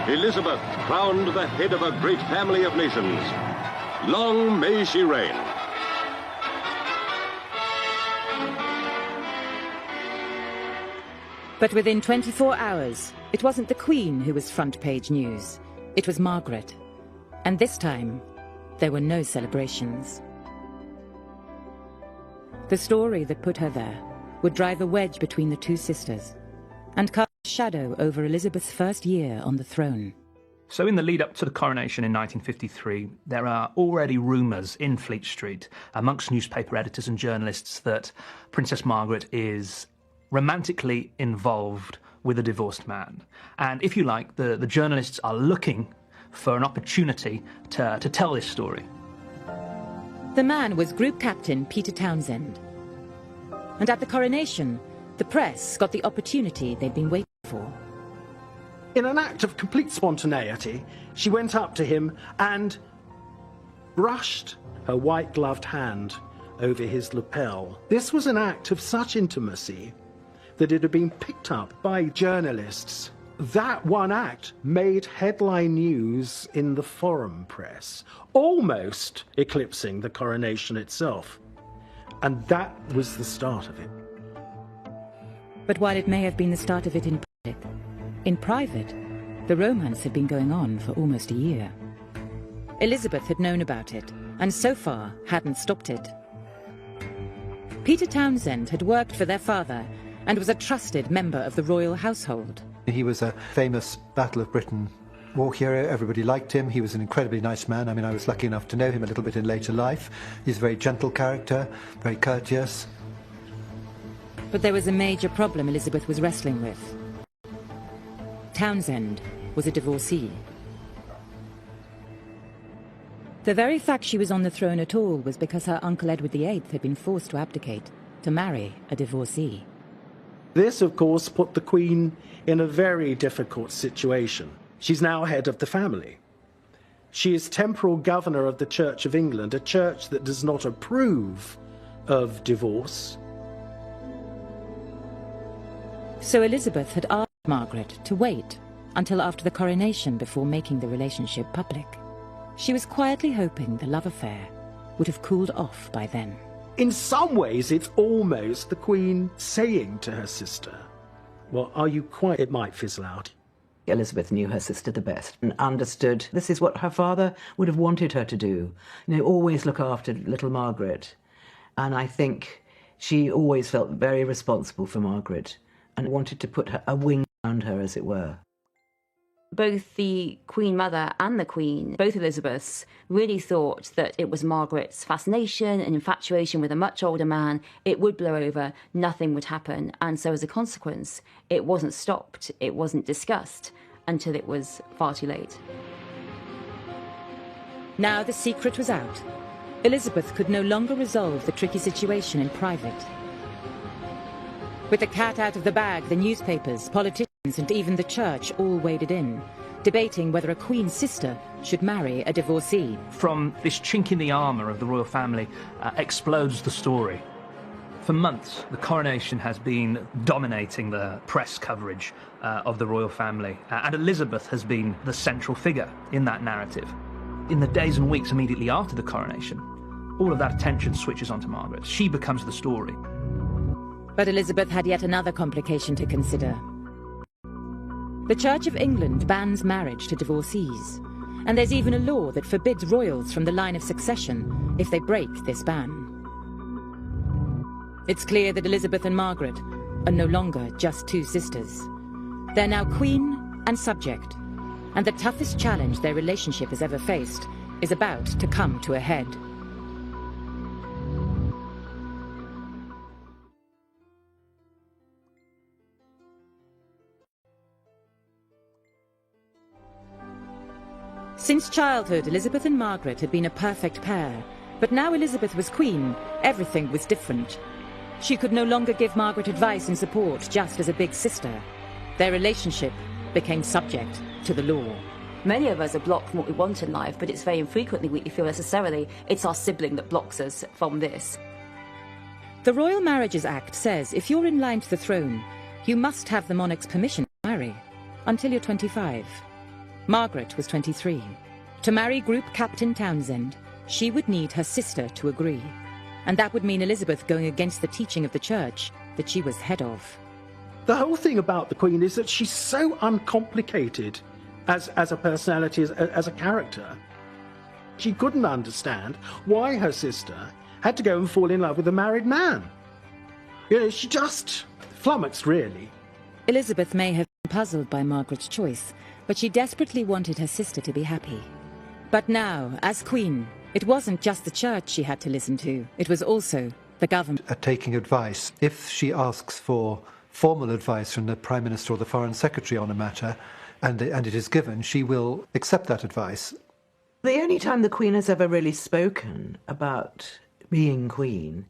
Elizabeth, crowned the head of a great family of nations. Long may she reign. But within 24 hours, it wasn't the Queen who was front page news. It was Margaret. And this time, there were no celebrations. The story that put her there would drive a wedge between the two sisters and cast a shadow over Elizabeth's first year on the throne. So in the lead up to the coronation in 1953, there are already rumours in Fleet Street amongst newspaper editors and journalists that Princess Margaret is romantically involved with a divorced man. And if you like, the journalists are looking for an opportunity to tell this story. The man was Group Captain Peter Townsend. And at the coronation, the press got the opportunity they'd been waiting for. In an act of complete spontaneity, she went up to him and brushed her white-gloved hand over his lapel. This was an act of such intimacy that it had been picked up by journalists. That one act made headline news in the foreign press, almost eclipsing the coronation itself. And that was the start of it. But while it may have been the start of it in private, the romance had been going on for almost a year. Elizabeth had known about it, and so far hadn't stopped it. Peter Townsend had worked for their father and was a trusted member of the royal household. He was a famous Battle of Britain war hero. Everybody liked him. He was an incredibly nice man. I mean, I was lucky enough to know him a little bit in later life. He's a very gentle character, very courteous. But there was a major problem Elizabeth was wrestling with. Townsend was a divorcee. The very fact she was on the throne at all was because her uncle Edward VIII had been forced to abdicate to marry a divorcee. This, of course, put the Queen in a very difficult situation. She's now head of the family. She is temporal governor of the Church of England, a church that does not approve of divorce. So Elizabeth had asked Margaret to wait until after the coronation before making the relationship public. She was quietly hoping the love affair would have cooled off by then. In some ways, it's almost the Queen saying to her sister, well, are you quite... It might fizzle out. Elizabeth knew her sister the best and understood this is what her father would have wanted her to do. You know, always look after little Margaret. And I think she always felt very responsible for Margaret and wanted to put a wing around her, as it were. Both the Queen Mother and the Queen, both Elizabeths, really thought that it was Margaret's fascination and infatuation with a much older man. It would blow over, nothing would happen. And so as a consequence, it wasn't stopped, it wasn't discussed until it was far too late. Now the secret was out. Elizabeth could no longer resolve the tricky situation in private. With the cat out of the bag, the newspapers, politicians, and even the church all waded in, debating whether a Queen's sister should marry a divorcee. From this chink in the armour of the royal family explodes the story. For months, the coronation has been dominating the press coverage of the royal family, and Elizabeth has been the central figure in that narrative. In the days and weeks immediately after the coronation, all of that attention switches onto Margaret. She becomes the story. But Elizabeth had yet another complication to consider. The Church of England bans marriage to divorcees, and there's even a law that forbids royals from the line of succession if they break this ban. It's clear that Elizabeth and Margaret are no longer just two sisters. They're now queen and subject, and the toughest challenge their relationship has ever faced is about to come to a head. Since childhood, Elizabeth and Margaret had been a perfect pair, but now Elizabeth was queen, everything was different. She could no longer give Margaret advice and support just as a big sister. Their relationship became subject to the law. Many of us are blocked from what we want in life, but it's very infrequently we feel necessarily it's our sibling that blocks us from this. The Royal Marriages Act says if you're in line to the throne, you must have the monarch's permission to marry, until you're 25. Margaret was 23. To marry Group Captain Townsend, she would need her sister to agree, and that would mean Elizabeth going against the teaching of the church that she was head of. The whole thing about the Queen is that she's so uncomplicated as a personality, as a character. She couldn't understand why her sister had to go and fall in love with a married man. You know, she just flummoxed, really. Elizabeth may have been puzzled by Margaret's choice, but she desperately wanted her sister to be happy. But now, as Queen, it wasn't just the church she had to listen to, it was also the government. Taking advice. If she asks for formal advice from the Prime Minister or the Foreign Secretary on a matter, and it is given, she will accept that advice. The only time the Queen has ever really spoken about being Queen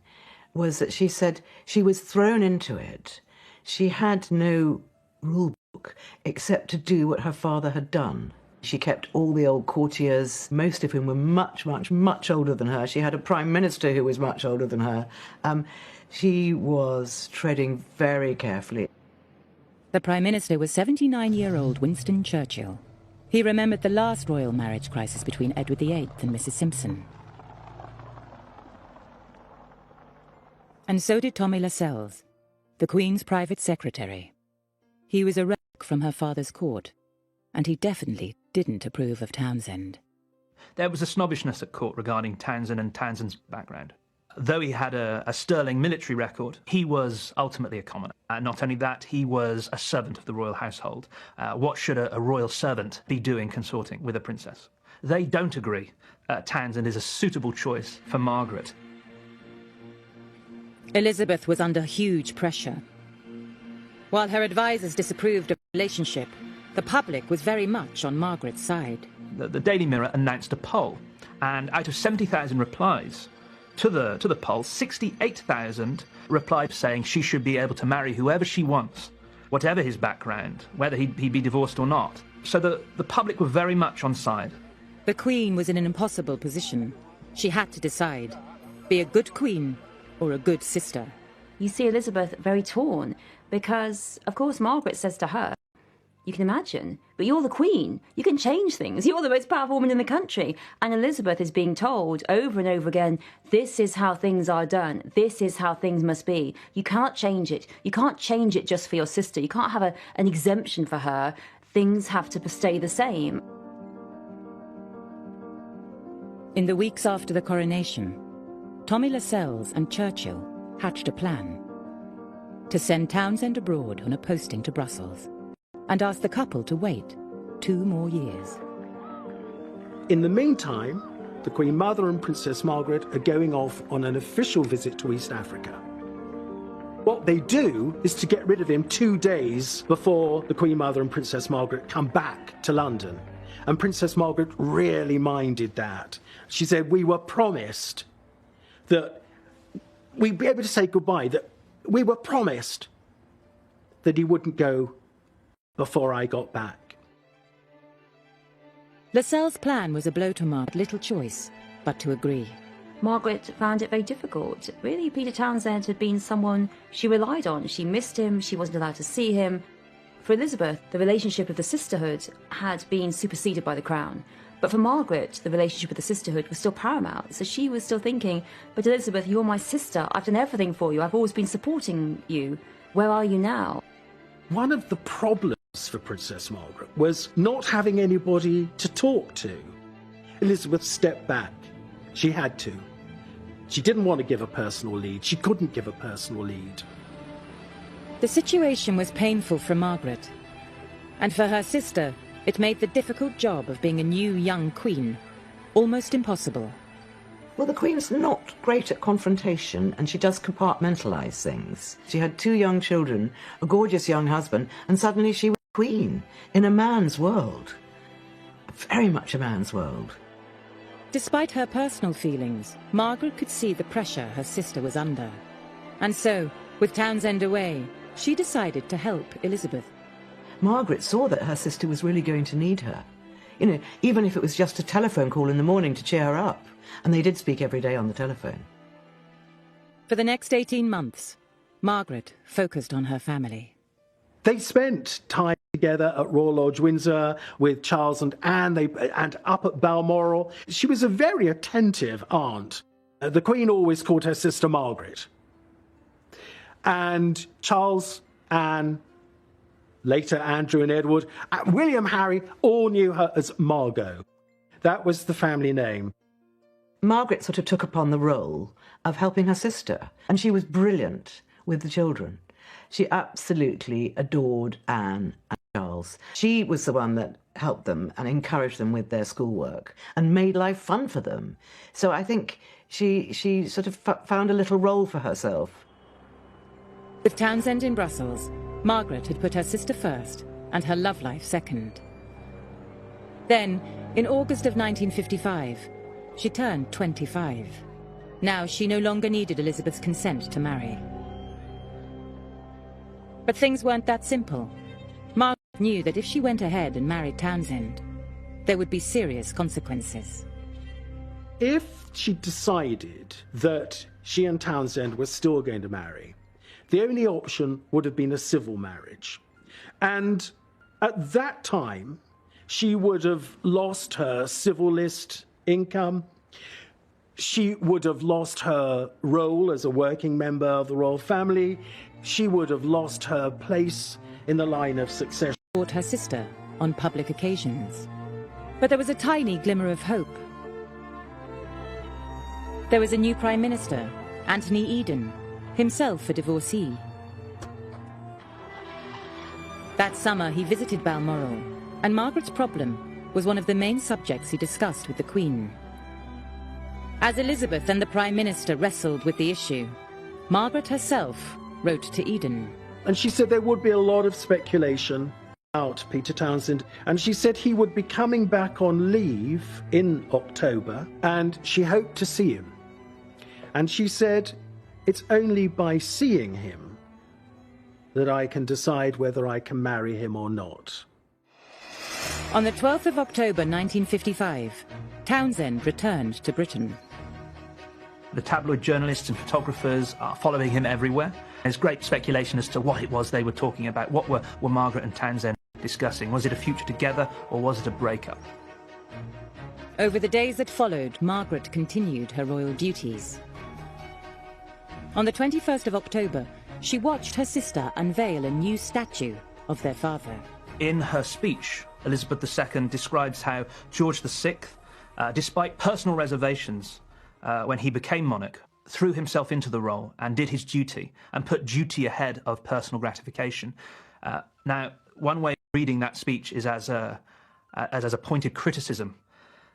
was that she said she was thrown into it. She had no rule book except to do what her father had done. She kept all the old courtiers, most of whom were much, much, much older than her. She had a Prime Minister who was much older than her. She was treading very carefully. The Prime Minister was 79-year-old Winston Churchill. He remembered the last royal marriage crisis between Edward VIII and Mrs. Simpson. And so did Tommy Lascelles, the Queen's private secretary. He was a relic from her father's court, and he definitely didn't approve of Townsend. There was a snobbishness at court regarding Townsend and Townsend's background. Though he had a sterling military record, he was ultimately a commoner. Not only that, he was a servant of the royal household. What should a royal servant be doing consorting with a princess? They don't agree. Townsend is a suitable choice for Margaret. Elizabeth was under huge pressure. While her advisors disapproved of the relationship, the public was very much on Margaret's side. The Daily Mirror announced a poll, and out of 70,000 replies to the poll, 68,000 replied saying she should be able to marry whoever she wants, whatever his background, whether he'd be divorced or not. So the public were very much on side. The Queen was in an impossible position. She had to decide, be a good queen or a good sister. You see Elizabeth very torn, because, of course, Margaret says to her, you can imagine, but you're the Queen. You can change things. You're the most powerful woman in the country. And Elizabeth is being told over and over again, this is how things are done. This is how things must be. You cannot change it. You can't change it just for your sister. You can't have an exemption for her. Things have to stay the same. In the weeks after the coronation, Tommy Lascelles and Churchill hatched a plan to send Townsend abroad on a posting to Brussels and ask the couple to wait 2 more years. In the meantime, the Queen Mother and Princess Margaret are going off on an official visit to East Africa. What they do is to get rid of him 2 days before the Queen Mother and Princess Margaret come back to London. And Princess Margaret really minded that. She said, we were promised that we'd be able to say goodbye, that we were promised that he wouldn't go before I got back. Lascelles' plan was a blow to Margaret, little choice but to agree. Margaret found it very difficult. Really, Peter Townsend had been someone she relied on. She missed him, she wasn't allowed to see him. For Elizabeth, the relationship of the sisterhood had been superseded by the crown. But for Margaret, the relationship with the sisterhood was still paramount. So she was still thinking, but Elizabeth, you're my sister. I've done everything for you. I've always been supporting you. Where are you now? One of the problems worse for Princess Margaret was not having anybody to talk to. Elizabeth stepped back. She had to. She didn't want to give a personal lead. She couldn't give a personal lead. The situation was painful for Margaret. And for her sister, it made the difficult job of being a new young queen almost impossible. Well, the Queen's not great at confrontation, and she does compartmentalise things. She had 2 young children, a gorgeous young husband, and suddenly she was queen in a man's world. Very much a man's world. Despite her personal feelings, Margaret could see the pressure her sister was under. And so, with Townsend away, she decided to help Elizabeth. Margaret saw that her sister was really going to need her. You know, even if it was just a telephone call in the morning to cheer her up. And they did speak every day on the telephone. For the next 18 months, Margaret focused on her family. They spent time together at Royal Lodge, Windsor, with Charles and Anne, and up at Balmoral. She was a very attentive aunt. The Queen always called her sister Margaret. And Charles, Anne, later Andrew and Edward, William, Harry, all knew her as Margot. That was the family name. Margaret sort of took upon the role of helping her sister, and she was brilliant with the children. She absolutely adored Anne and Charles. She was the one that helped them and encouraged them with their schoolwork and made life fun for them. So I think she sort of found a little role for herself. With Townsend in Brussels, Margaret had put her sister first and her love life second. Then, in August of 1955, she turned 25. Now she no longer needed Elizabeth's consent to marry. But things weren't that simple. Margaret knew that if she went ahead and married Townsend, there would be serious consequences. If she decided that she and Townsend were still going to marry, the only option would have been a civil marriage. And at that time, she would have lost her civil list income. She would have lost her role as a working member of the royal family. She would have lost her place in the line of succession. Her sister on public occasions. But there was a tiny glimmer of hope. There was a new Prime Minister, Anthony Eden, himself a divorcee. That summer he visited Balmoral, and Margaret's problem was one of the main subjects he discussed with the Queen. As Elizabeth and the Prime Minister wrestled with the issue, Margaret herself wrote to Eden. And she said there would be a lot of speculation about Peter Townsend, and she said he would be coming back on leave in October, and she hoped to see him. And she said, it's only by seeing him that I can decide whether I can marry him or not. On the 12th of October 1955, Townsend returned to Britain. The tabloid journalists and photographers are following him everywhere. There's great speculation as to what it was they were talking about. What were Margaret and Townsend discussing? Was it a future together, or was it a breakup? Over the days that followed, Margaret continued her royal duties. On the 21st of October, she watched her sister unveil a new statue of their father. In her speech, Elizabeth II describes how George VI, despite personal reservations when he became monarch, threw himself into the role and did his duty and put duty ahead of personal gratification. Now, one way of reading that speech is as a pointed criticism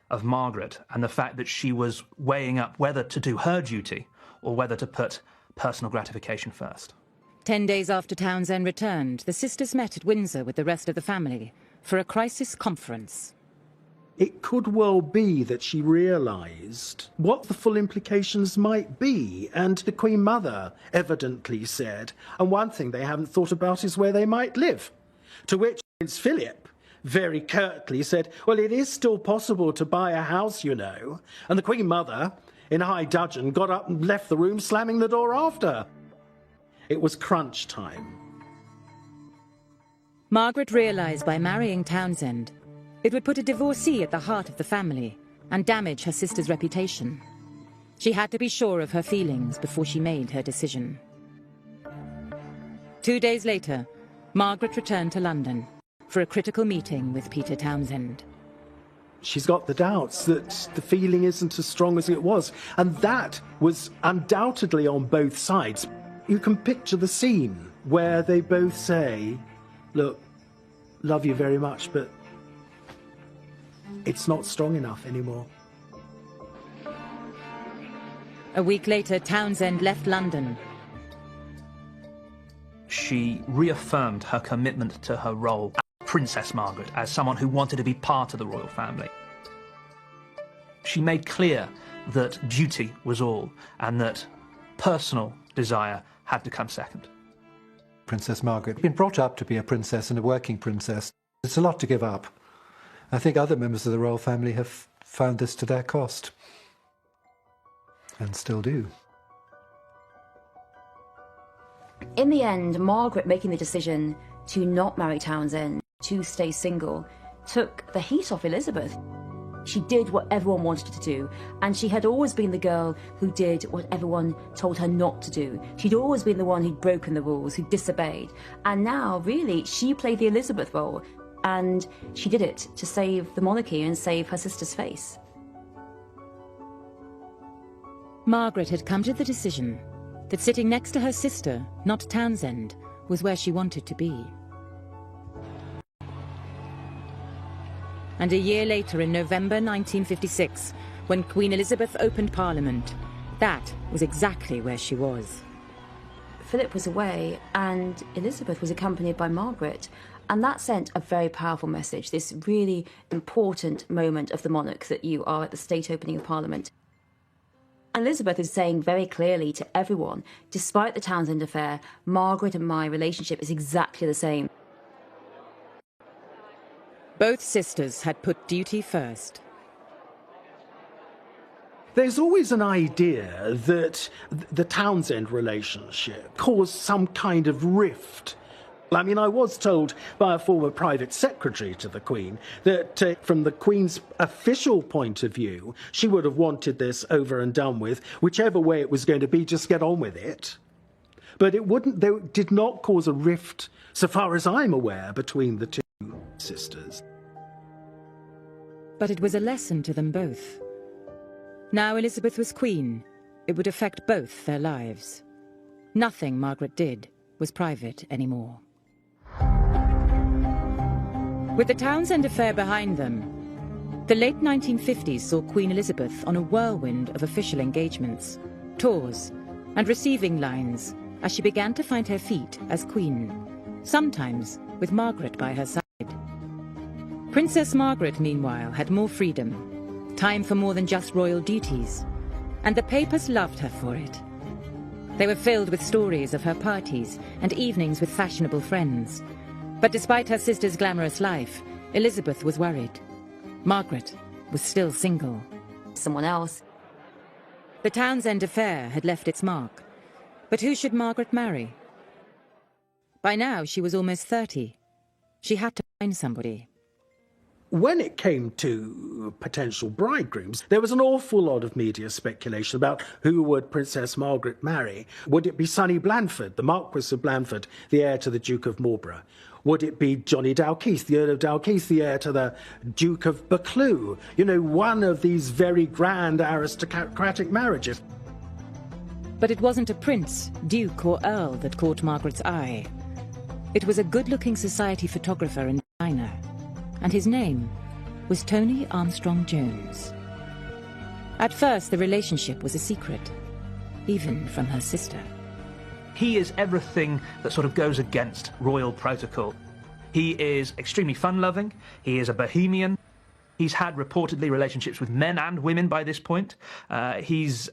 of Margaret and the fact that she was weighing up whether to do her duty or whether to put personal gratification first. 10 days after Townsend returned, the sisters met at Windsor with the rest of the family for a crisis conference. It could well be that she realised what the full implications might be, and the Queen Mother evidently said, and one thing they haven't thought about is where they might live. To which Prince Philip very curtly said, well, it is still possible to buy a house, you know. And the Queen Mother, in high dudgeon, got up and left the room, slamming the door after her. It was crunch time. Margaret realised by marrying Townsend, it would put a divorcee at the heart of the family and damage her sister's reputation. She had to be sure of her feelings before she made her decision. 2 days later, Margaret returned to London. for a critical meeting with Peter Townsend. She's got the doubts that the feeling isn't as strong as it was, and that was undoubtedly on both sides. You can picture the scene where they both say, look, love you very much, but it's not strong enough anymore. A week later, Townsend left London. She reaffirmed her commitment to her role as Princess Margaret, as someone who wanted to be part of the royal family. She made clear that duty was all, and that personal desire had to come second. Princess Margaret had been brought up to be a princess and a working princess. It's a lot to give up. I think other members of the royal family have found this to their cost, and still do. In the end, Margaret making the decision to not marry Townsend, to stay single, took the heat off Elizabeth. She did what everyone wanted her to do, and she had always been the girl who did what everyone told her not to do. She'd always been the one who'd broken the rules, who disobeyed. And now, really, she played the Elizabeth role, and she did it to save the monarchy and save her sister's face. Margaret had come to the decision that sitting next to her sister, not Townsend, was where she wanted to be. And a year later, in November 1956, when Queen Elizabeth opened Parliament, that was exactly where she was. Philip was away, and Elizabeth was accompanied by Margaret, and that sent a very powerful message, this really important moment of the monarch, that you are at the state opening of Parliament. Elizabeth is saying very clearly to everyone, despite the Townsend affair, Margaret and my relationship is exactly the same. Both sisters had put duty first. There's always an idea that the Townsend relationship caused some kind of rift. I mean, I was told by a former private secretary to the Queen that from the Queen's official point of view, she would have wanted this over and done with, whichever way it was going to be, just get on with it. But they did not cause a rift, so far as I'm aware, between the two sisters. But it was a lesson to them both. Now Elizabeth was Queen. It would affect both their lives. Nothing Margaret did was private anymore. With the Townsend affair behind them, the late 1950s saw Queen Elizabeth on a whirlwind of official engagements, tours, and receiving lines as she began to find her feet as Queen, sometimes with Margaret by her side. Princess Margaret, meanwhile, had more freedom, time for more than just royal duties, and the papers loved her for it. They were filled with stories of her parties and evenings with fashionable friends. But despite her sister's glamorous life, Elizabeth was worried. Margaret was still single. Someone else. The Townsend affair had left its mark. But who should Margaret marry? By now, she was almost 30. She had to find somebody. When it came to potential bridegrooms, there was an awful lot of media speculation about who would Princess Margaret marry. Would it be Sonny Blandford, the Marquis of Blandford, the heir to the Duke of Marlborough? Would it be Johnny Dalkeith, the Earl of Dalkeith, the heir to the Duke of Buccleuch? You know, one of these very grand aristocratic marriages. But it wasn't a prince, duke or earl that caught Margaret's eye. It was a good-looking society photographer and designer. And his name was Tony Armstrong-Jones. At first, the relationship was a secret, even from her sister. He is everything that sort of goes against royal protocol. He is extremely fun-loving, he is a bohemian, he's had reportedly relationships with men and women by this point. He's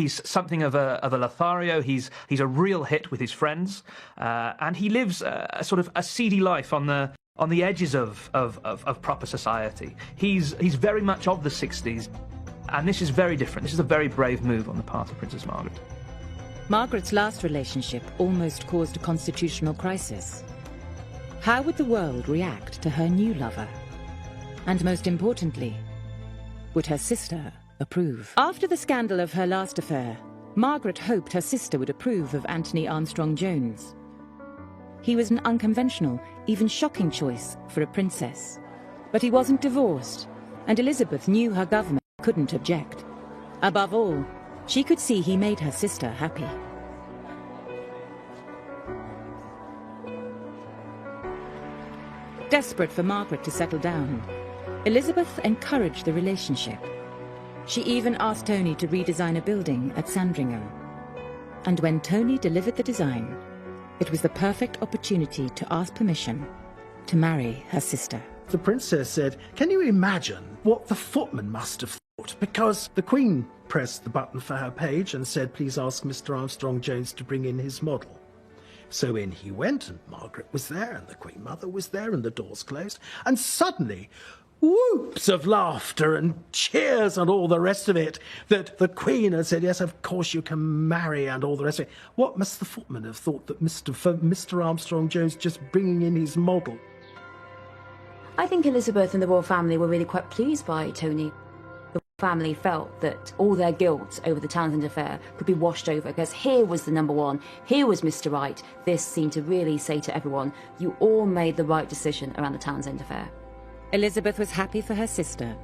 something of a Lothario, he's a real hit with his friends, and he lives a sort of a seedy life on the edges of proper society. He's very much of the 60s, and this is very different. This is a very brave move on the part of Princess Margaret. Margaret's last relationship almost caused a constitutional crisis. How would the world react to her new lover? And most importantly, would her sister approve? After the scandal of her last affair, Margaret hoped her sister would approve of Anthony Armstrong-Jones. He was an unconventional, even shocking choice for a princess. But he wasn't divorced, and Elizabeth knew her government couldn't object. Above all, she could see he made her sister happy. Desperate for Margaret to settle down, Elizabeth encouraged the relationship. She even asked Tony to redesign a building at Sandringham. And when Tony delivered the design, it was the perfect opportunity to ask permission to marry her sister. The princess said, "Can you imagine what the footman must have thought?" Because the Queen pressed the button for her page and said, "Please ask Mr. Armstrong-Jones to bring in his model." So in he went, and Margaret was there, and the Queen Mother was there, and the doors closed, and suddenly, whoops of laughter and cheers and all the rest of it, that the Queen had said, "Yes, of course you can marry," and all the rest of it. What must the footman have thought that Mr. Armstrong-Jones just bringing in his model? I think Elizabeth and the royal family were really quite pleased by Tony. The family felt that all their guilt over the Townsend affair could be washed over, because here was the number one, here was Mr. Right. This seemed to really say to everyone, you all made the right decision around the Townsend affair. Elizabeth was happy for her sister.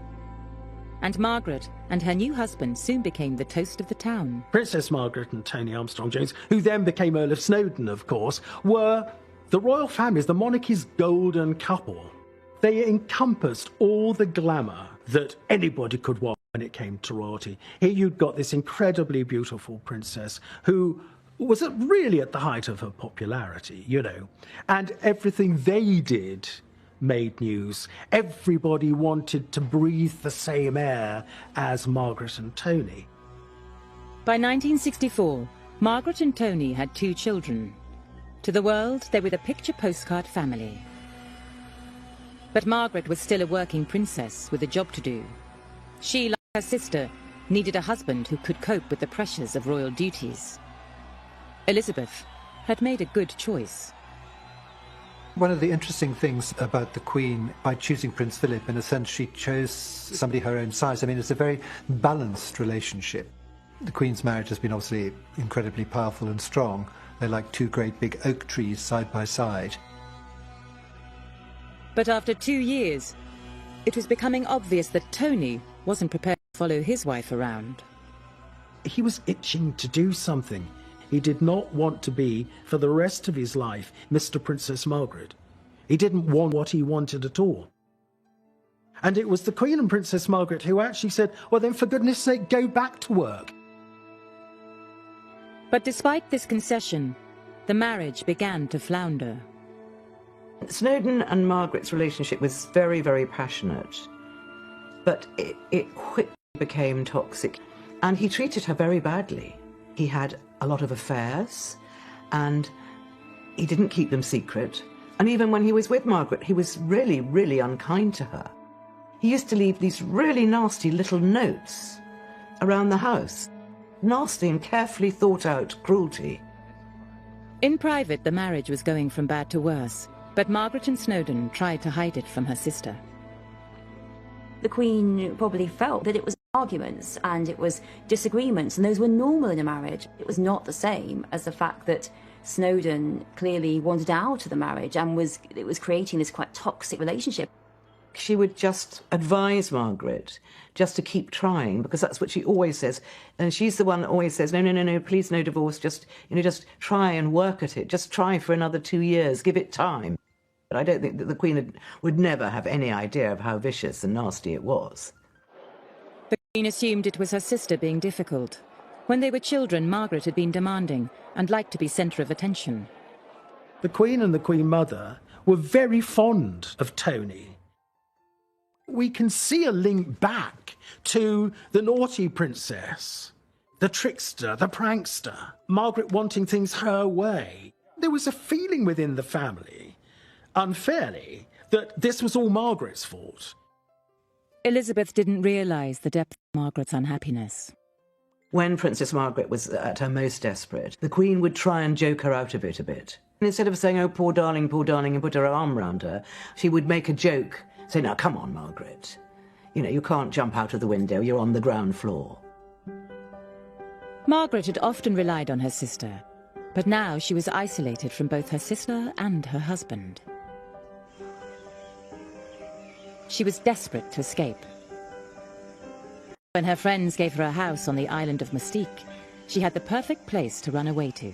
And Margaret and her new husband soon became the toast of the town. Princess Margaret and Tony Armstrong-Jones, who then became Earl of Snowdon, of course, were the royal family's, the monarchy's golden couple. They encompassed all the glamour that anybody could want when it came to royalty. Here you'd got this incredibly beautiful princess who was really at the height of her popularity, you know, and everything they did made news. Everybody wanted to breathe the same air as Margaret and Tony. By 1964, Margaret and Tony had 2 children. To the world, they were the picture postcard family. But Margaret was still a working princess with a job to do. She, like her sister, needed a husband who could cope with the pressures of royal duties. Elizabeth had made a good choice. One of the interesting things about the Queen, by choosing Prince Philip, in a sense, she chose somebody her own size. I mean, it's a very balanced relationship. The Queen's marriage has been obviously incredibly powerful and strong. They're like 2 great big oak trees side by side. But after 2 years, it was becoming obvious that Tony wasn't prepared to follow his wife around. He was itching to do something. He did not want to be, for the rest of his life, Mr. Princess Margaret. He didn't want what he wanted at all. And it was the Queen and Princess Margaret who actually said, well then, for goodness sake, go back to work. But despite this concession, the marriage began to flounder. Snowdon and Margaret's relationship was very, very passionate, but it quickly became toxic, and he treated her very badly. He had a lot of affairs, and he didn't keep them secret, and even when he was with Margaret, he was really, really unkind to her. He used to leave these really nasty little notes around the house. Nasty and carefully thought out cruelty. In private, the marriage was going from bad to worse. But Margaret and Snowdon tried to hide it from her sister. The Queen probably felt that it was arguments and it was disagreements, and those were normal in a marriage. It was not the same as the fact that Snowdon clearly wanted out of the marriage and it was creating this quite toxic relationship. She would just advise Margaret just to keep trying, because that's what she always says. And she's the one that always says, no, please, no divorce, just try and work at it. Just try for another 2 years, give it time. But I don't think that the Queen would never have any idea of how vicious and nasty it was. The Queen assumed it was her sister being difficult. When they were children, Margaret had been demanding and liked to be centre of attention. The Queen and the Queen Mother were very fond of Tony. We can see a link back to the naughty princess, the trickster, the prankster, Margaret wanting things her way. There was a feeling within the family, unfairly, that this was all Margaret's fault. Elizabeth didn't realise the depth of Margaret's unhappiness. When Princess Margaret was at her most desperate, the Queen would try and joke her out of it a bit. And instead of saying, oh, poor darling, and put her arm round her, she would make a joke. Say, now, come on, Margaret. You can't jump out of the window. You're on the ground floor. Margaret had often relied on her sister, But now she was isolated from both her sister and her husband. She was desperate to escape. When her friends gave her a house on the island of Mustique, she had the perfect place to run away to.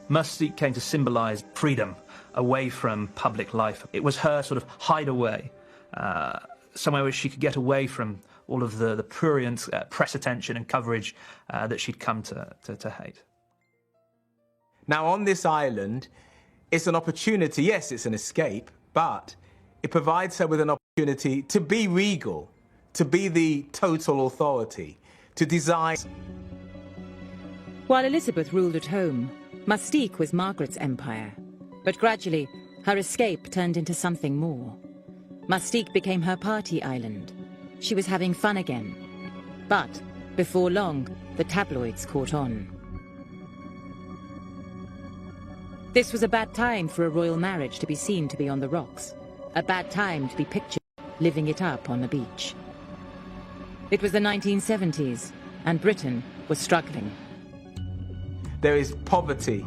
Mustique came to symbolize freedom away from public life. It was her sort of hideaway, somewhere where she could get away from all of the prurient press attention and coverage that she'd come to hate. Now, on this island, it's an opportunity. Yes, it's an escape, but it provides her with an opportunity to be regal, to be the total authority, to design. While Elizabeth ruled at home, Mustique was Margaret's empire. But gradually, her escape turned into something more. Mustique became her party island. She was having fun again. But, before long, the tabloids caught on. This was a bad time for a royal marriage to be seen to be on the rocks. A bad time to be pictured living it up on the beach. It was the 1970s, and Britain was struggling. There is poverty,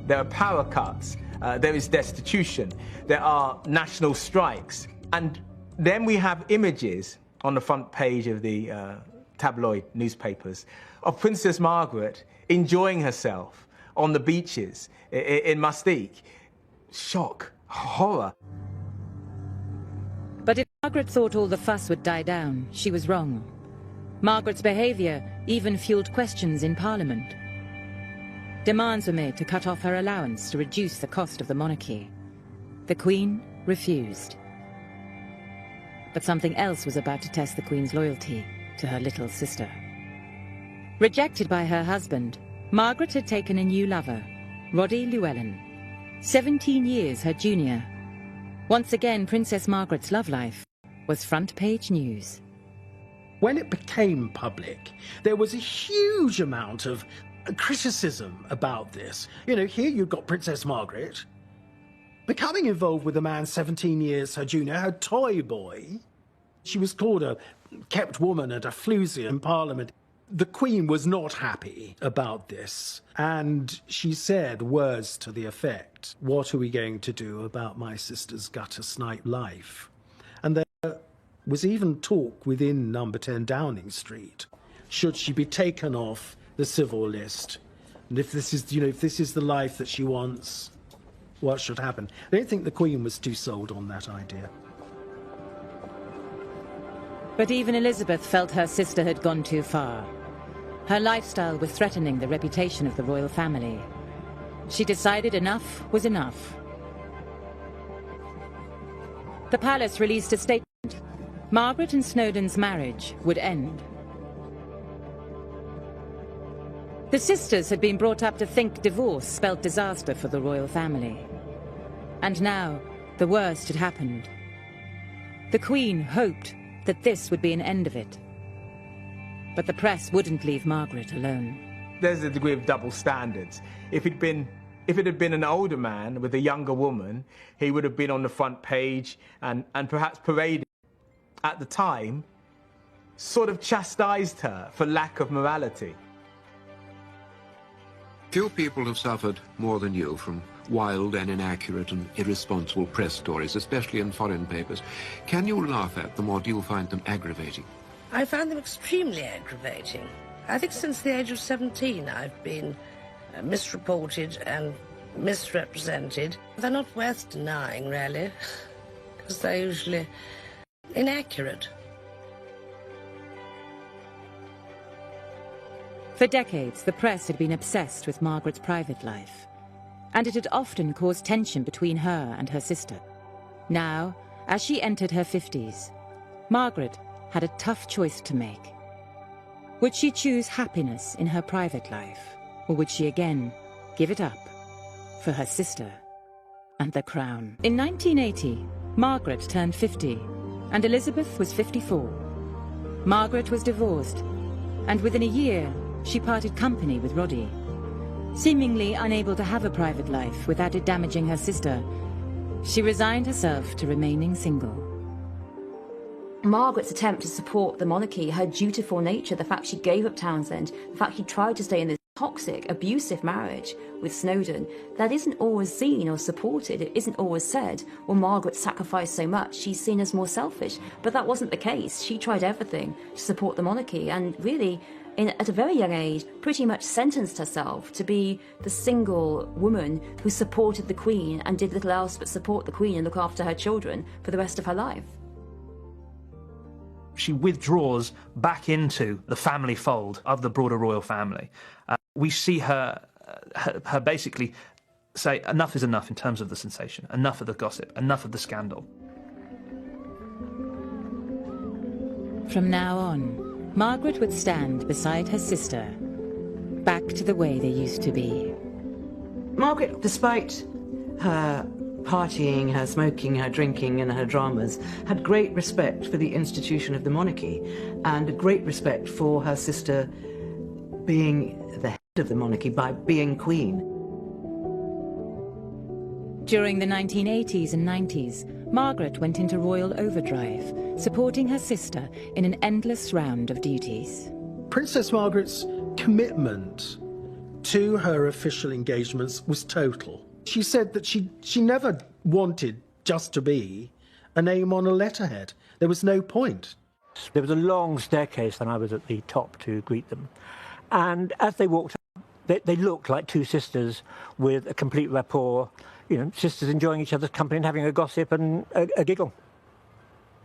there are power cuts, there is destitution, there are national strikes. And then we have images on the front page of the tabloid newspapers of Princess Margaret enjoying herself on the beaches in Mustique. Shock, horror. But if Margaret thought all the fuss would die down, she was wrong. Margaret's behaviour even fueled questions in Parliament. Demands were made to cut off her allowance to reduce the cost of the monarchy. The Queen refused. But something else was about to test the Queen's loyalty to her little sister. Rejected by her husband, Margaret had taken a new lover, Roddy Llewellyn, 17 years her junior. Once again, Princess Margaret's love life was front-page news. When it became public, there was a huge amount of criticism about this. You know, here you've got Princess Margaret becoming involved with a man 17 years her junior, her toy boy. She was called a kept woman and a floozy in Parliament. The Queen was not happy about this, and she said words to the effect, "What are we going to do about my sister's gutter-snipe life?" And there was even talk within number 10 Downing Street. Should she be taken off the civil list? And if this is, if this is the life that she wants, what should happen? I don't think the Queen was too sold on that idea. But even Elizabeth felt her sister had gone too far. Her lifestyle was threatening the reputation of the royal family. She decided enough was enough. The palace released a statement. Margaret and Snowdon's marriage would end. The sisters had been brought up to think divorce spelled disaster for the royal family. And now, the worst had happened. The Queen hoped that this would be an end of it. But the press wouldn't leave Margaret alone. There's a degree of double standards. If it had been an older man with a younger woman, he would have been on the front page and perhaps paraded. At the time, sort of chastised her for lack of morality. Few people have suffered more than you from wild and inaccurate and irresponsible press stories, especially in foreign papers. Can you laugh at them, or do you find them aggravating? I find them extremely aggravating. I think since the age of 17 I've been misreported and misrepresented. They're not worth denying, really, because they're usually inaccurate. For decades, the press had been obsessed with Margaret's private life, and it had often caused tension between her and her sister. Now, as she entered her 50s, Margaret had a tough choice to make. Would she choose happiness in her private life, or would she again give it up for her sister and the crown? In 1980, Margaret turned 50, and Elizabeth was 54. Margaret was divorced, and within a year, she parted company with Roddy. Seemingly unable to have a private life without it damaging her sister, she resigned herself to remaining single. Margaret's attempt to support the monarchy, her dutiful nature, the fact she gave up Townsend, the fact she tried to stay in this toxic, abusive marriage with Snowdon, that isn't always seen or supported. It isn't always said, well, Margaret sacrificed so much, she's seen as more selfish. But that wasn't the case. She tried everything to support the monarchy, and really, at a very young age, pretty much sentenced herself to be the single woman who supported the Queen and did little else but support the Queen and look after her children for the rest of her life. She withdraws back into the family fold of the broader royal family. We see her basically say enough is enough in terms of the sensation, enough of the gossip, enough of the scandal. From now on, Margaret would stand beside her sister, back to the way they used to be. Margaret, despite her partying, her smoking, her drinking and her dramas, had great respect for the institution of the monarchy and a great respect for her sister being the head of the monarchy by being queen. During the 1980s and 90s, Margaret went into royal overdrive, supporting her sister in an endless round of duties. Princess Margaret's commitment to her official engagements was total. She said that she never wanted just to be a name on a letterhead. There was no point. There was a long staircase and I was at the top to greet them. And as they walked up, they looked like two sisters with a complete rapport, you know, sisters enjoying each other's company and having a gossip and a giggle.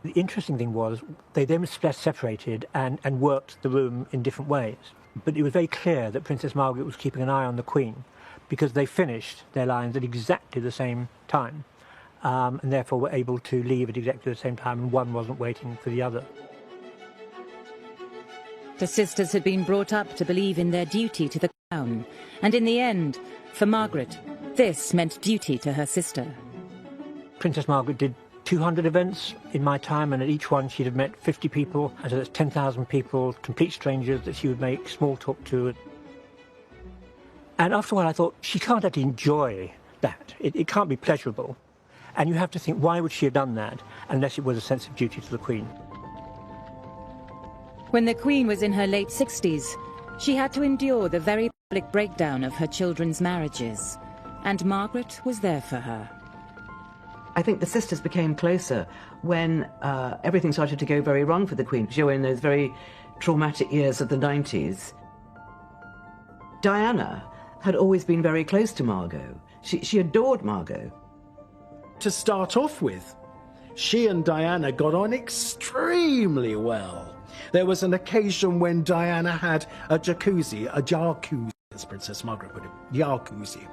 The interesting thing was they then separated and worked the room in different ways. But it was very clear that Princess Margaret was keeping an eye on the Queen, because they finished their lines at exactly the same time, and therefore were able to leave at exactly the same time, and one wasn't waiting for the other. The sisters had been brought up to believe in their duty to the crown, and in the end, for Margaret, this meant duty to her sister. Princess Margaret did 200 events in my time, and at each one she'd have met 50 people, and so that's 10,000 people, complete strangers that she would make small talk to. And after a while I thought, she can't actually enjoy that. It can't be pleasurable. And you have to think, why would she have done that unless it was a sense of duty to the Queen? When the Queen was in her late 60s, she had to endure the very public breakdown of her children's marriages, and Margaret was there for her. I think the sisters became closer when everything started to go very wrong for the Queen. She was in those very traumatic years of the 90s. Diana had always been very close to Margot. She adored Margot. To start off with, she and Diana got on extremely well. There was an occasion when Diana had a jacuzzi, as Princess Margaret put it, jacuzzi.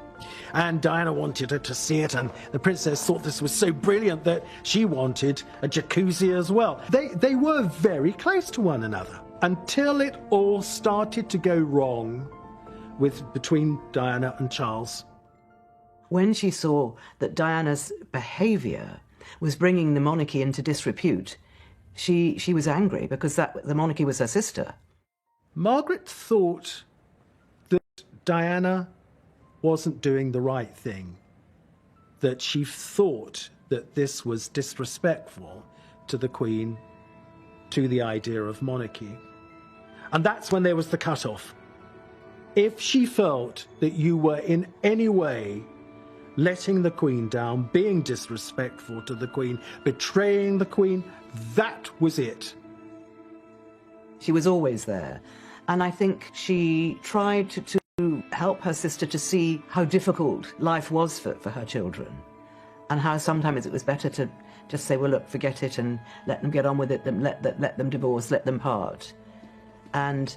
And Diana wanted her to see it, and the princess thought this was so brilliant that she wanted a jacuzzi as well. They were very close to one another until it all started to go wrong between Diana and Charles. When she saw that Diana's behaviour was bringing the monarchy into disrepute, she was angry because the monarchy was her sister. Margaret thought that Diana wasn't doing the right thing, that she thought that this was disrespectful to the Queen, to the idea of monarchy. And that's when there was the cut-off. If she felt that you were in any way letting the Queen down, being disrespectful to the Queen, betraying the Queen, that was it. She was always there. And I think she tried to help her sister to see how difficult life was for her children, and how sometimes it was better to just say, well, look, forget it and let them get on with it, let them divorce, let them part. And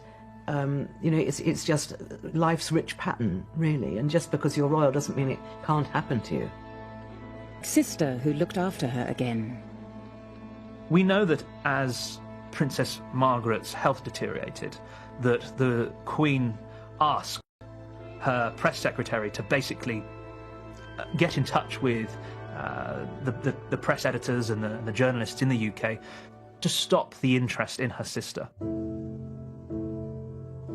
you know, it's just life's rich pattern, really, and just because you're royal doesn't mean it can't happen to you. Sister who looked after her again. We know that as Princess Margaret's health deteriorated, that the Queen asked her press secretary to basically get in touch with the press editors and the journalists in the UK to stop the interest in her sister.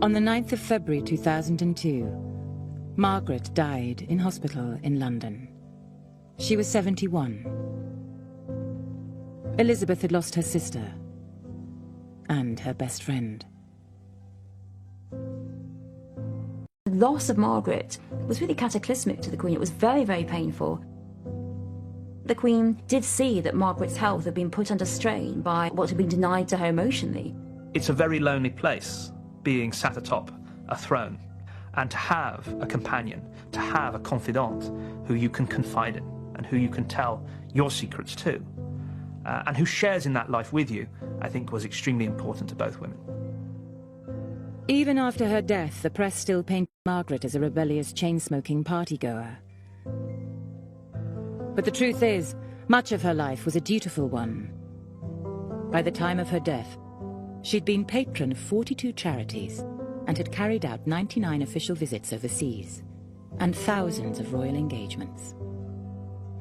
On the 9th of February 2002, Margaret died in hospital in London. She was 71. Elizabeth had lost her sister, and her best friend. The loss of Margaret was really cataclysmic to the Queen. It was very, very painful. The Queen did see that Margaret's health had been put under strain by what had been denied to her emotionally. It's a very lonely place, being sat atop a throne, and to have a companion, to have a confidant who you can confide in and who you can tell your secrets to, and who shares in that life with you, I think was extremely important to both women. Even after her death, the press still painted Margaret as a rebellious, chain-smoking partygoer. But the truth is, much of her life was a dutiful one. By the time of her death, she'd been patron of 42 charities and had carried out 99 official visits overseas and thousands of royal engagements.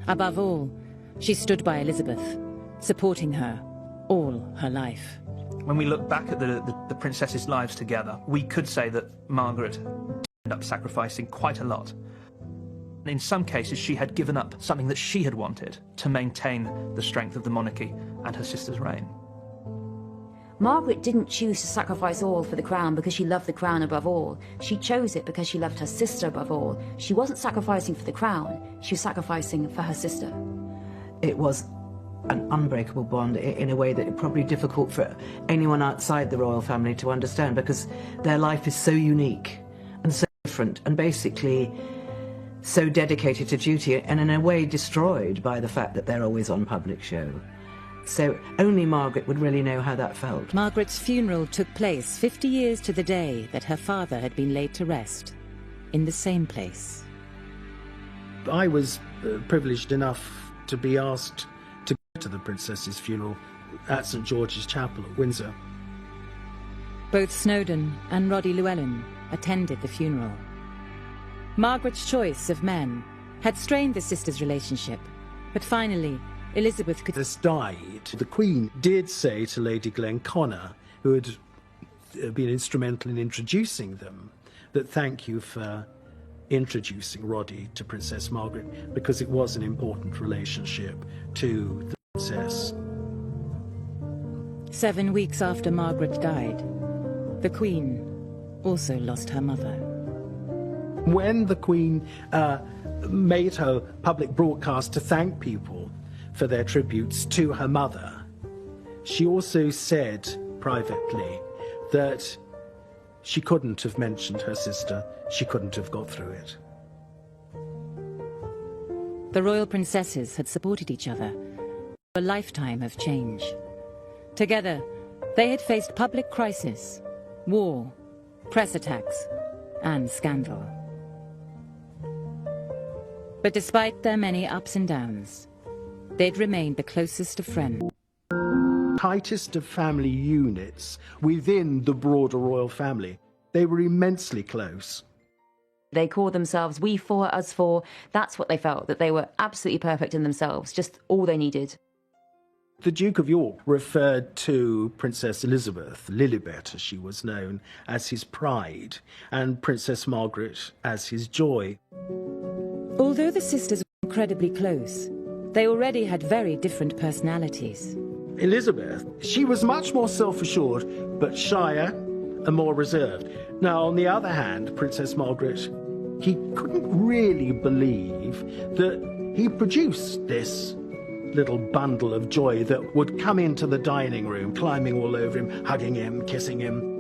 Above all, she stood by Elizabeth, supporting her all her life. When we look back at the princesses' lives together, we could say that Margaret ended up sacrificing quite a lot. In some cases, she had given up something that she had wanted to maintain the strength of the monarchy and her sister's reign. Margaret didn't choose to sacrifice all for the crown because she loved the crown above all. She chose it because she loved her sister above all. She wasn't sacrificing for the crown, she was sacrificing for her sister. It was an unbreakable bond in a way that is probably difficult for anyone outside the royal family to understand, because their life is so unique and so different and basically so dedicated to duty and in a way destroyed by the fact that they're always on public show. So only Margaret would really know how that felt. Margaret's funeral took place 50 years to the day that her father had been laid to rest, in the same place. I was privileged enough to be asked to go to the princess's funeral at St George's Chapel at Windsor. Both Snowdon and Roddy Llewellyn attended the funeral. Margaret's choice of men had strained the sisters' relationship, but finally Elizabeth could... died. The Queen did say to Lady Glenconner, who had been instrumental in introducing them, that thank you for introducing Roddy to Princess Margaret, because it was an important relationship to the princess. 7 weeks after Margaret died, the Queen also lost her mother. When the Queen made her public broadcast to thank people for their tributes to her mother, she also said privately that she couldn't have mentioned her sister, she couldn't have got through it. The royal princesses had supported each other for a lifetime of change. Together, they had faced public crisis, war, press attacks, and scandal. But despite their many ups and downs, they'd remained the closest of friends. Tightest of family units within the broader royal family. They were immensely close. They called themselves we four, us four. That's what they felt, that they were absolutely perfect in themselves, just all they needed. The Duke of York referred to Princess Elizabeth, Lilibet as she was known, as his pride, and Princess Margaret as his joy. Although the sisters were incredibly close, they already had very different personalities. Elizabeth, she was much more self-assured, but shyer and more reserved. Now, on the other hand, Princess Margaret, he couldn't really believe that he produced this little bundle of joy that would come into the dining room, climbing all over him, hugging him, kissing him.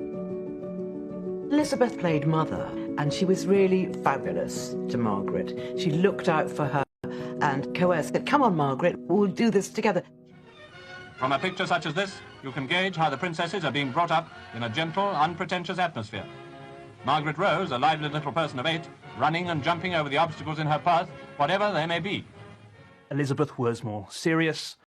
Elizabeth played mother, and she was really fabulous to Margaret. She looked out for her and coerced her. Come on, Margaret, we'll do this together. From a picture such as this, you can gauge how the princesses are being brought up in a gentle, unpretentious atmosphere. Margaret Rose, a lively little person of 8, running and jumping over the obstacles in her path, whatever they may be. Elizabeth was more serious,